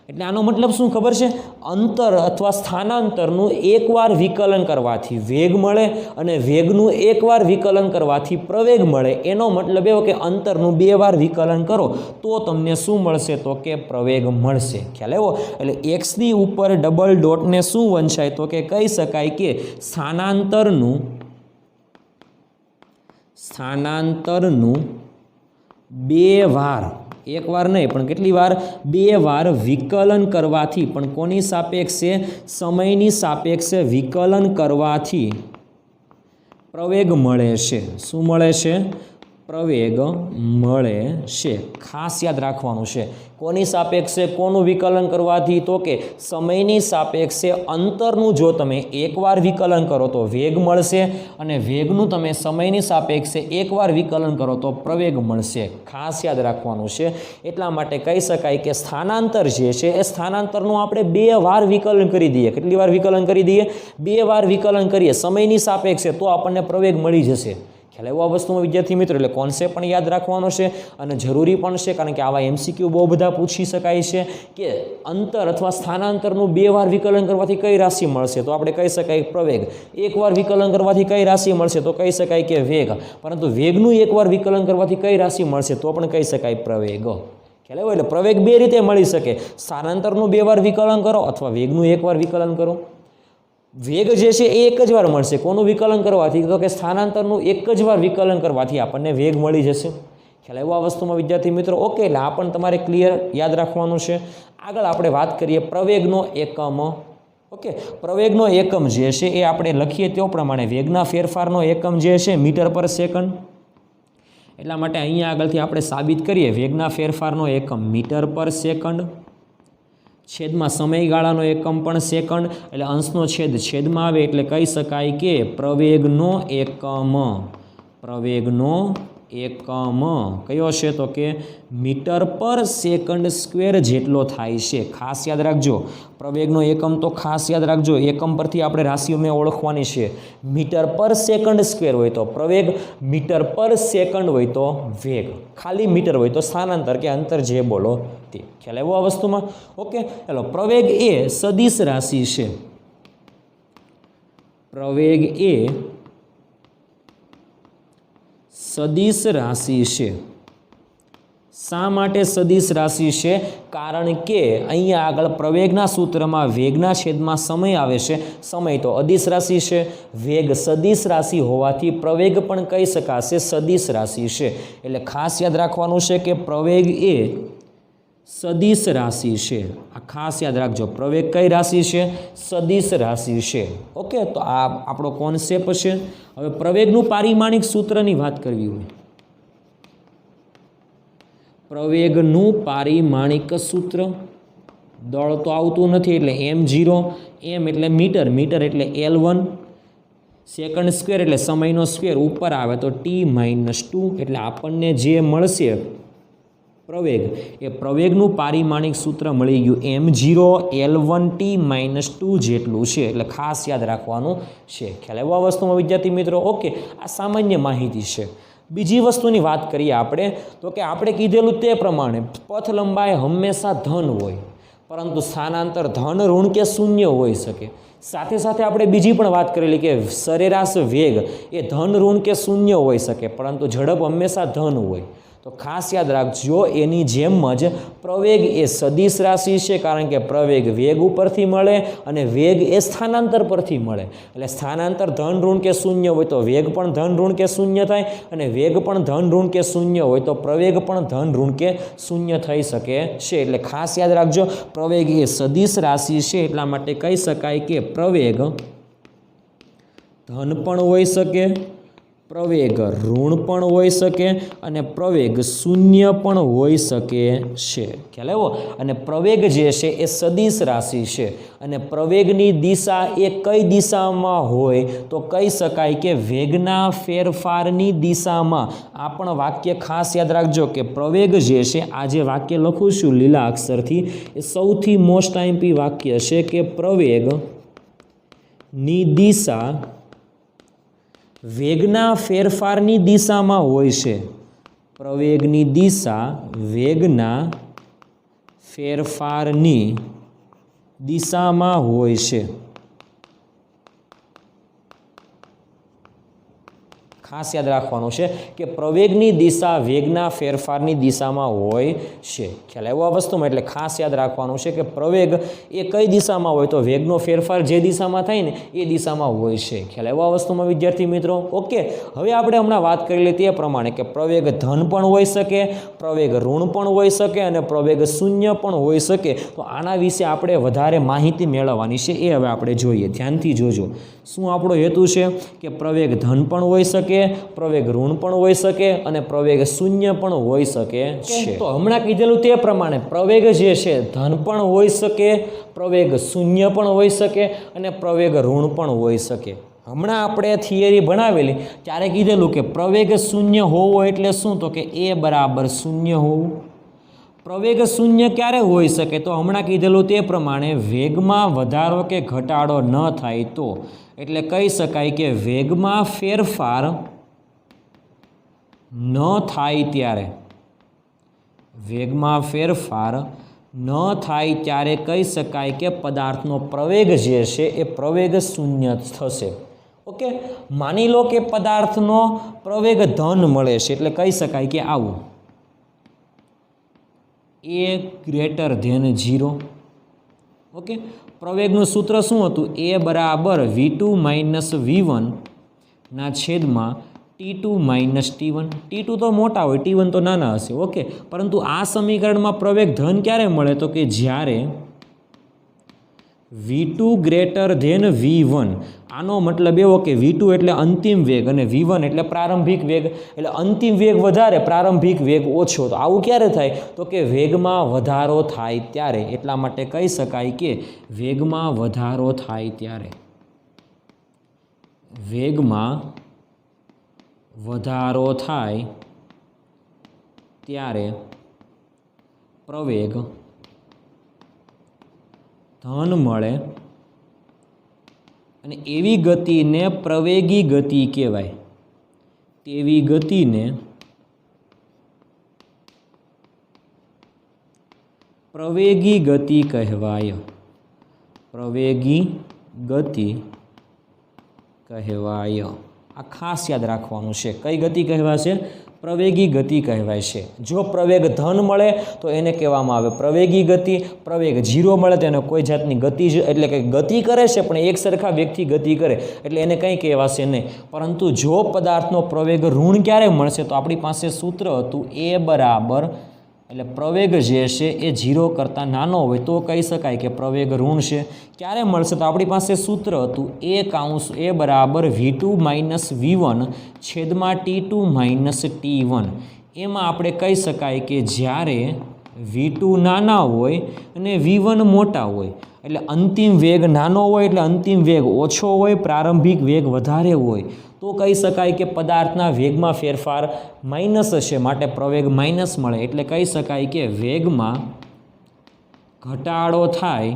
एटले आनो मतलब शुं खबर छे? अंतर अथवा स्थानांतरनुं एकवार विकलन करवाथी वेग मळे अने वेगनुं एकवार विकलन करवाथी प्रवेग मळे। एनो मतलब एवो के अंतरनुं बे वार विकलन करो तो तमने शुं मळशे तो के प्रवेग मळशे। ख्याल आव्यो? एटले x नी उपर डबल डॉट ने शुं वंचाय तो के कही शकाय के स्थानांतरनुं बे वार, एक वार नहीं पण केटली वार? बे वार विकलन करवाथी, पण कोनी सापेक्षे? समयनी सापेक्षे विकलन करवाथी प्रवेग मळे छे। शुं मळे छे? प्रवेग मळे छे। खास याद राखवानुं छे कोनी सापेक्षे कोनुं विकलन करवाथी तो के समयनी सापेक्षे अंतरनुं जो तमे एकवार विकलन करो तो वेग मळशे अने वेगनुं तमे समयनी सापेक्षे एकवार विकलन करो तो प्रवेग मळशे। खास याद राखवानुं छे। एटला माटे कही शकाय के स्थानांतर जे छे ए स्थानांतरनुं आपणे बे वार विकलन करी दईए। केटली वार विकलन करी दईए? बे वार विकलन करीए समयनी सापेक्षे तो आपणने प्रवेग मळी जशे। ख्याल आव्यो आ वस्तुमां विद्यार्थी मित्रों? एटले कॉन्सेप्ट पण याद राखवानो छे अने जरूरी पण छे, कारण के आवा एमसीक्यू बहु बधा पूछी शकाय छे के अंतर अथवा स्थानांतरनुं बे वार विकलन करवाथी कई राशि मळशे तो आपणे कही शकाय प्रवेग, एक वार विकलन करवाथी कई राशि मळशे तो कही शकाय के वेग, परंतु वेगनुं एक वार विकलन करवाथी कई राशि मळशे तो पण कही शकाय प्रवेग। ख्याल आव्यो? एटले प्रवेग बे रीते मळी शके, स्थानांतरनुं बे वार विकलन करो अथवा वेगनुं एक वार विकलन करो। वेग जे छे ए एक ज वार मळशे, कोनुं विकलन करवाथी तो के स्थानांतरनुं एक ज वार विकलन करवाथी आपणने वेग मळी जशे। ख्याल आव्यो आ वस्तुमां विद्यार्थी मित्रों? ओके, एटले आ पण तमारे क्लियर याद राखवानुं छे। आगळ आपणे वात करीए प्रवेगनो एकम। ओके, प्रवेगनो एकम जे छे ए आपणे लखीए त्यो प्रमाणे वेगना फेरफारनो एकम जे छे मीटर पर सेकंड। એટલા માટે અહીંયા આગળથી આપણે સાબિત કરીએ વેગના ફેરફારનો એકમ મીટર પર સેકન્ડ, છેદમાં સમયગાળાનો એકમ પણ સેકન્ડ, એટલે અંશનો છેદ છેદમાં આવે એટલે કહી શકાય કે પ્રવેગનો એકમ કયો છે તો કે મીટર પર સેકન્ડ સ્ક્વેર જેટલો થાય છે। ખાસ યાદ રાખજો પ્રવેગનો એકમ તો ખાસ યાદ રાખજો, એકમ પરથી આપણે રાશિઓને ઓળખવાની છે। મીટર પર સેકન્ડ સ્ક્વેર હોય તો પ્રવેગ, મીટર પર સેકન્ડ હોય તો વેગ, ખાલી મીટર હોય તો સ્થાનાંતર કે અંતર જે બોલો તે। ખ્યાલ આવ્યો આ વસ્તુમાં? ઓકે, ચાલો પ્રવેગ એ સદિશ રાશિ છે। પ્રવેગ એ સદિશ રાશિ છે। શા માટે સદિશ રાશિ છે? કારણ કે અહીંયા આગળ પ્રવેગના સૂત્રમાં વેગના છેદમાં સમય આવે છે, સમય તો અદિશ રાશિ છે, વેગ સદિશ રાશિ હોવાથી પ્રવેગ પણ કહી શકાશે સદિશ રાશિ છે। એટલે ખાસ યાદ રાખવાનું છે કે પ્રવેગ એ સદિશ રાશિ છે। આ ખાસ યાદ રાખજો, પ્રવેગ કઈ રાશિ છે? સદિશ રાશિ છે। ઓકે, તો આ આપણો કોન્સેપ્ટ છે। હવે પ્રવેગનું પારિમાણિક સૂત્રની વાત કરવી હોય, પ્રવેગનું પારિમાણિક સૂત્ર દળ તો આવતું નથી એટલે m0, m એટલે મીટર, મીટર એટલે L1, સેકન્ડ સ્ક્વેર એટલે સમયનો સ્ક્વેર ઉપર આવે તો t-2 એટલે આપણને જે મળશે પ્રવેગ એ પ્રવેગનું પારિમાણિક સૂત્ર મળી ગયું m0 L1t-2 જેટલું છે એટલે ખાસ યાદ રાખવાનું છે. ખ્યાલ આવ્યો આ વસ્તુમાં વિદ્યાર્થી મિત્રો? ઓકે, આ સામાન્ય માહિતી છે. બીજી વસ્તુની વાત કરીએ આપણે તો કે આપણે કીધેલું તે પ્રમાણે પથ લંબાઈ હંમેશા ધન હોય, પરંતુ સ્થાનાંતર ધન, ઋણ કે શૂન્ય હોઈ શકે. સાથે સાથે આપણે બીજી પણ વાત કરેલી કે સરેરાશ વેગ એ ધન, ઋણ કે શૂન્ય હોઈ શકે, પરંતુ ઝડપ હંમેશા ધન હોય. તો ખાસ યાદ રાખજો, એની જેમ જ પ્રવેગ એ સદિશ રાશિ છે, કારણ કે પ્રવેગ વેગ ઉપરથી મળે અને વેગ એ સ્થાનાંતર પરથી મળે. એટલે સ્થાનાંતર ધન, ઋણ કે શૂન્ય હોય તો વેગ પણ ધન, ઋણ કે શૂન્ય થાય, અને વેગ પણ ધન, ઋણ કે શૂન્ય હોય તો પ્રવેગ પણ ધન, ઋણ કે શૂન્ય થઈ શકે છે. એટલે ખાસ યાદ રાખજો, પ્રવેગ એ સદિશ રાશિ છે, એટલા માટે કહી શકાય કે પ્રવેગ ધન પણ હોઈ શકે, પ્રવેગ ઋણ પણ હોઈ શકે અને પ્રવેગ શૂન્ય પણ હોઈ શકે છે. ખ્યાલ આવ્યો? અને પ્રવેગ જે છે એ સદિશ રાશિ છે, અને પ્રવેગની દિશા એ કઈ દિશામાં હોય તો કહી શકાય કે વેગના ફેરફારની દિશામાં. આ પણ વાક્ય ખાસ યાદ રાખજો કે પ્રવેગ જે છે, આ જે વાક્ય લખું છું લીલા અક્ષરથી, એ સૌથી મોસ્ટ આઈમ્પી વાક્ય છે કે પ્રવેગની દિશા વેગના ફેરફારની દિશામાં હોય છે. પ્રવેગની દિશા વેગના ફેરફારની દિશામાં હોય છે. ખાસ યાદ રાખવાનું છે કે પ્રવેગની દિશા વેગના ફેરફારની દિશામાં હોય છે. ખ્યાલ આવ્યો આ વસ્તુમાં? એટલે ખાસ યાદ રાખવાનું છે કે પ્રવેગ એ કઈ દિશામાં હોય તો વેગનો ફેરફાર જે દિશામાં થાય ને એ દિશામાં હોય છે. ખ્યાલ આવ્યો આ વસ્તુમાં વિદ્યાર્થી મિત્રો? ઓકે, હવે આપણે હમણાં વાત કરેલી તે પ્રમાણે કે પ્રવેગ ધન પણ હોઈ શકે, પ્રવેગ ઋણ પણ હોઈ શકે અને પ્રવેગ શૂન્ય પણ હોઈ શકે. તો આના વિશે આપણે વધારે માહિતી મેળવવાની છે, એ હવે આપણે જોઈએ. ધ્યાનથી જોજો. શું આપણો હેતુ છે કે પ્રવેગ ધન પણ હોઈ શકે, પ્રવેગ ઋણ પણ હોઈ શકે અને પ્રવેગ શૂન્ય પણ હોઈ શકે છે. તો હમણાં કીધેલું તે પ્રમાણે પ્રવેગ જે છે ધન પણ હોઈ શકે, પ્રવેગ શૂન્ય પણ હોઈ શકે અને પ્રવેગ ઋણ પણ હોઈ શકે. હમણાં આપણે થિયરી ભણાવેલી ત્યારે કીધેલું કે પ્રવેગ શૂન્ય હોવો એટલે શું? તો કે એ બરાબર શૂન્ય હોવું. પ્રવેગ શૂન્ય ક્યારે હોઈ શકે? તો હમણાં કીધેલું તે પ્રમાણે વેગમાં વધારો કે ઘટાડો ન થાય તો. એટલે કહી શકાય કે વેગમાં ફેરફાર ન થાય ત્યારે, વેગમાં ફેરફાર ન થાય ત્યારે કહી શકાય કે પદાર્થનો પ્રવેગ જે છે એ પ્રવેગ શૂન્ય થશે. ઓકે, માની લો કે પદાર્થનો પ્રવેગ ધન મળે છે, એટલે કહી શકાય કે આવું a ગ્રેટર ધેન 0. ઓકે, પ્રવેગનું સૂત્ર શું હતું? a બરાબર v2 માઇનસ v1 ના છેદમાં t2 માઇનસ t1. t2 તો મોટા હોય, t1 તો નાના હશે. ઓકે, પરંતુ આ સમીકરણમાં પ્રવેગ ધન ક્યારે મળે? તો કે જ્યારે v2 ગ્રેટર ધેન v1. આનો મતલબ એવો કે v2 એટલે અંતિમ વેગ અને v1 એટલે પ્રારંભિક વેગ. એટલે અંતિમ વેગ વધારે, પ્રારંભિક વેગ ઓછો. તો આવું ક્યારે થાય? તો કે વેગમાં વધારો થાય ત્યારે. એટલા માટે કહી શકાય કે વેગમાં વધારો થાય ત્યારે, વેગમાં વધારો થાય ત્યારે પ્રવેગ ધન મળે અને એવી ગતિને પ્રવેગી ગતિ કહેવાય. તેવી ગતિને પ્રવેગી ગતિ કહેવાય. પ્રવેગી ગતિ કહેવાય. આ ખાસ યાદ રાખવાનું છે. કઈ ગતિ કહેવાશે? પ્રવેગી ગતિ કહેવાય છે. જો પ્રવેગ ધન મળે તો એને કહેવામાં આવે પ્રવેગી ગતિ. પ્રવેગ 0 મળે તો એને કોઈ જાતની ગતિ એટલે કે ગતિ કરે છે પણ એક સરખા વેગથી ગતિ કરે એટલે એને કંઈ કહેવાશે નહીં. પરંતુ જો પદાર્થનો પ્રવેગ ઋણ ક્યારે મળશે? તો આપણી પાસે સૂત્ર હતું a બરાબર, એટલે પ્રવેગ જે છે એ 0 કરતાં નાનો હોય તો કહી શકાય કે પ્રવેગ ઋણ છે. ક્યારે મળશે? તો આપણી પાસે સૂત્ર હતું a બરાબર v2 માઇનસ v1 છેદમાં t2 માઇનસ t1. એમાં આપણે કહી શકાય કે જ્યારે V2 નાના હોય અને V1 મોટા હોય, એટલે અંતિમ વેગ નાનો હોય એટલે અંતિમ વેગ ઓછો હોય, પ્રારંભિક વેગ વધારે હોય, તો કહી શકાય કે પદાર્થના વેગમાં ફેરફાર માઇનસ હશે, માટે પ્રવેગ માઇનસ મળે. એટલે કહી શકાય કે વેગમાં ઘટાડો થાય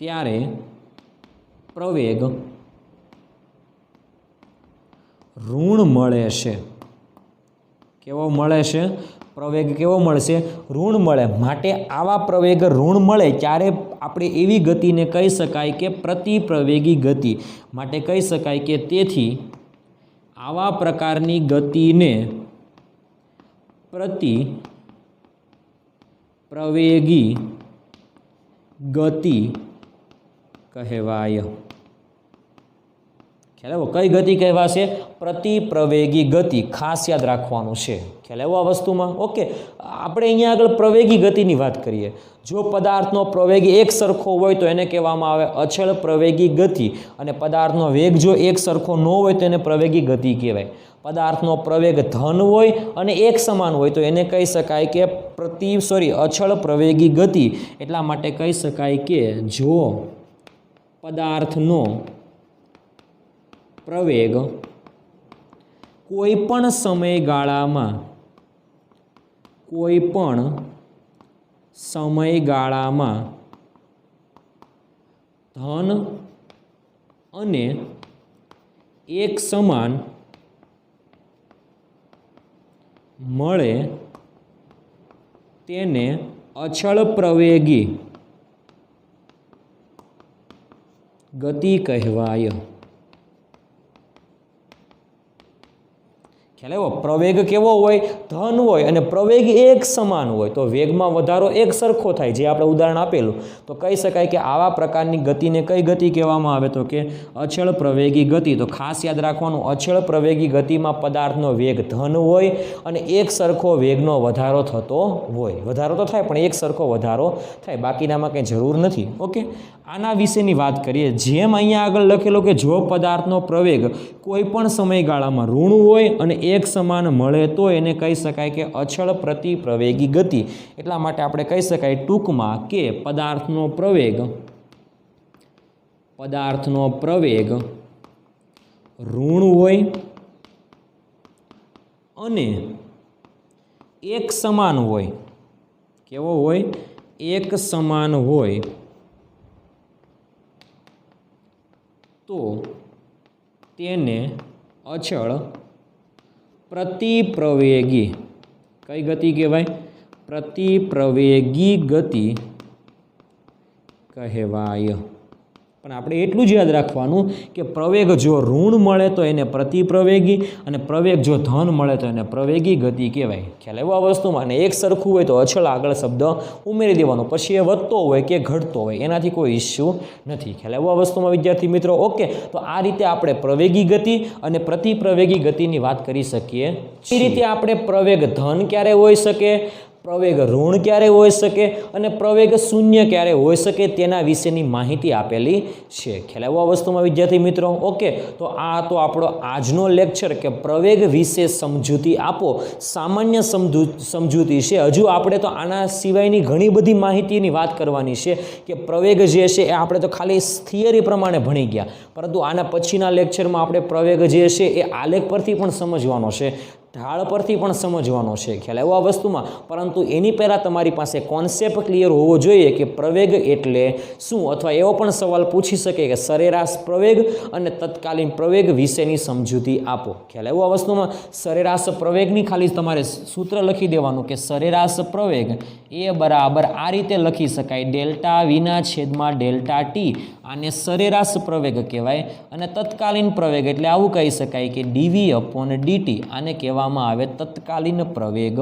ત્યારે પ્રવેગ ઋણ મળે છે. કેવો મળે છે? પ્રવેગ કેવો મળશે? ઋણ મળે. માટે આવા પ્રવેગ ઋણ મળે ત્યારે આપણે એવી ગતિને કહી શકાય કે પ્રતિપ્રવેગી ગતિ. માટે કહી શકાય કે તેથી આવા પ્રકારની ગતિને પ્રતિપ્રવેગી ગતિ કહેવાય. ખ્યાલ આવ્યો? કઈ ગતિ કહેવાશે? પ્રતિપ્રવેગી ગતિ. ખાસ યાદ રાખવાનું છે. ખ્યાલ આવ્યો આ વસ્તુમાં? ઓકે, આપણે અહીંયા આગળ પ્રવેગી ગતિની વાત કરીએ. જો પદાર્થનો પ્રવેગ એક સરખો હોય તો એને કહેવામાં આવે અચળ પ્રવેગી ગતિ, અને પદાર્થનો વેગ જો એક સરખો ન હોય તો એને પ્રવેગી ગતિ કહેવાય. પદાર્થનો પ્રવેગ ધન હોય અને એક સમાન હોય તો એને કહી શકાય કે અચળ પ્રવેગી ગતિ. એટલા માટે કહી શકાય કે જો પદાર્થનો પ્રવેગ કોઈ પણ સમયગાળામાં ધન અને એક સમાન મળે તેને અચળ પ્રવેગી ગતિ કહેવાય. ખ્યાલ આવ્યો? પ્રવેગ કેવો હોય? ધન હોય અને પ્રવેગ એક સમાન હોય તો વેગમાં વધારો એક સરખો થાય, જે આપણે ઉદાહરણ આપેલું. તો કહી શકાય કે આવા પ્રકારની ગતિને કઈ ગતિ કહેવામાં આવે? તો કે અચળ પ્રવેગી ગતિ. તો ખાસ યાદ રાખવાનું, અચળ પ્રવેગી ગતિમાં પદાર્થનો વેગ ધન હોય અને એક સરખો વેગનો વધારો થતો હોય. વધારો તો થાય પણ એક સરખો વધારો થાય, બાકીનામાં કંઈ જરૂર નથી. ઓકે, આના વિશેની વાત કરીએ. જેમ અહીંયા આગળ લખેલો કે જો પદાર્થનો પ્રવેગ કોઈ પણ સમયગાળામાં ઋણ હોય અને એક સમાન મળે તો એને કહી શકાય કે અચળ પ્રતિપ્રવેગી ગતિ. એટલા માટે આપણે કહી શકાય ટૂંકમાં કે પદાર્થનો પ્રવેગ ઋણ હોય અને એક સમાન હોય. કેવો હોય? એક સમાન હોય તો તેને અચળ પ્રતિપ્રવેગી કઈ ગતિ કહેવાય? પ્રતિપ્રવેગી ગતિ કહેવાય. પણ આપણે એટલું જ યાદ રાખવાનું કે પ્રવેગ જો ઋણ મળે તો એને પ્રતિપ્રવેગી અને પ્રવેગ જો ધન મળે તો એને પ્રવેગી ગતિ કહેવાય. ખ્યાલ આવ્યો આ વસ્તુમાં? અને એક સરખું હોય તો અચળ આગળ શબ્દ ઉમેરી દેવાનો, પછી એ વધતો હોય કે ઘટતો હોય એનાથી કોઈ ઇસ્યુ નથી. ખ્યાલ આવ્યો આ વસ્તુમાં વિદ્યાર્થી મિત્રો? ઓકે, તો આ રીતે આપણે પ્રવેગી ગતિ અને પ્રતિપ્રવેગી ગતિની વાત કરી શકીએ. એ રીતે આપણે પ્રવેગ ધન ક્યારે હોઈ શકે, પ્રવેગ ઋણ ક્યારે હોઈ શકે અને પ્રવેગ શૂન્ય ક્યારે હોઈ શકે તેના વિશેની માહિતી આપેલી છે. ખ્યાલ આવ્યો આ વસ્તુમાં વિદ્યાર્થી મિત્રો? ઓકે, તો આ તો આપણો આજનો લેક્ચર કે પ્રવેગ વિશે સમજૂતી આપો, સામાન્ય સમજૂતી છે. હજુ આપણે તો આના સિવાયની ઘણી બધી માહિતીની વાત કરવાની છે કે પ્રવેગ જે છે એ આપણે તો ખાલી થિયરી પ્રમાણે ભણી ગયા, પરંતુ આના પછીના લેક્ચરમાં આપણે પ્રવેગ જે છે એ આલેખ પરથી પણ સમજવાનો છે, ઢાળ પરથી પણ સમજવાનો છે. ખ્યાલ આવ્યો આ વસ્તુમાં? પરંતુ એની પહેલાં તમારી પાસે કોન્સેપ્ટ ક્લિયર હોવો જોઈએ કે પ્રવેગ એટલે શું, અથવા એવો પણ સવાલ પૂછી શકે કે સરેરાશ પ્રવેગ અને તત્કાલીન પ્રવેગ વિશેની સમજૂતી આપો. ખ્યાલ આવ્યો આ વસ્તુમાં? સરેરાશ પ્રવેગની ખાલી તમારે સૂત્ર લખી દેવાનું કે સરેરાશ પ્રવેગ એ બરાબર આ રીતે લખી શકાય, ડેલ્ટા વીના છેદમાં ડેલ્ટા ટી. આને સરેરાશ પ્રવેગ કહેવાય. અને તત્કાલીન પ્રવેગ એટલે આવું કહી શકાય કે ડીવી અપોન ડીટી. આને કહેવામાં આવે તત્કાલીન પ્રવેગ.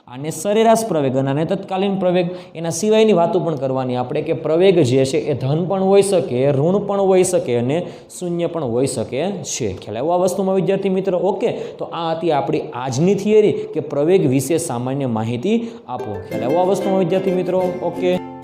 આને સરેરાશ પ્રવેગ અને તત્કાલીન પ્રવેગ. એના સિવાયની વાતો પણ કરવાની આપણે કે પ્રવેગ જે છે એ ધન પણ હોઈ શકે, ઋણ પણ હોઈ શકે અને શૂન્ય પણ હોઈ શકે છે. ખ્યાલ આવ્યો આ વસ્તુમાં વિદ્યાર્થી મિત્રો? ઓકે, તો આ હતી આપણી આજની થિયરી કે પ્રવેગ વિશે સામાન્ય માહિતી આપો. ખ્યાલ આવ્યો આ વસ્તુમાં વિદ્યાર્થી મિત્રો? ઓકે.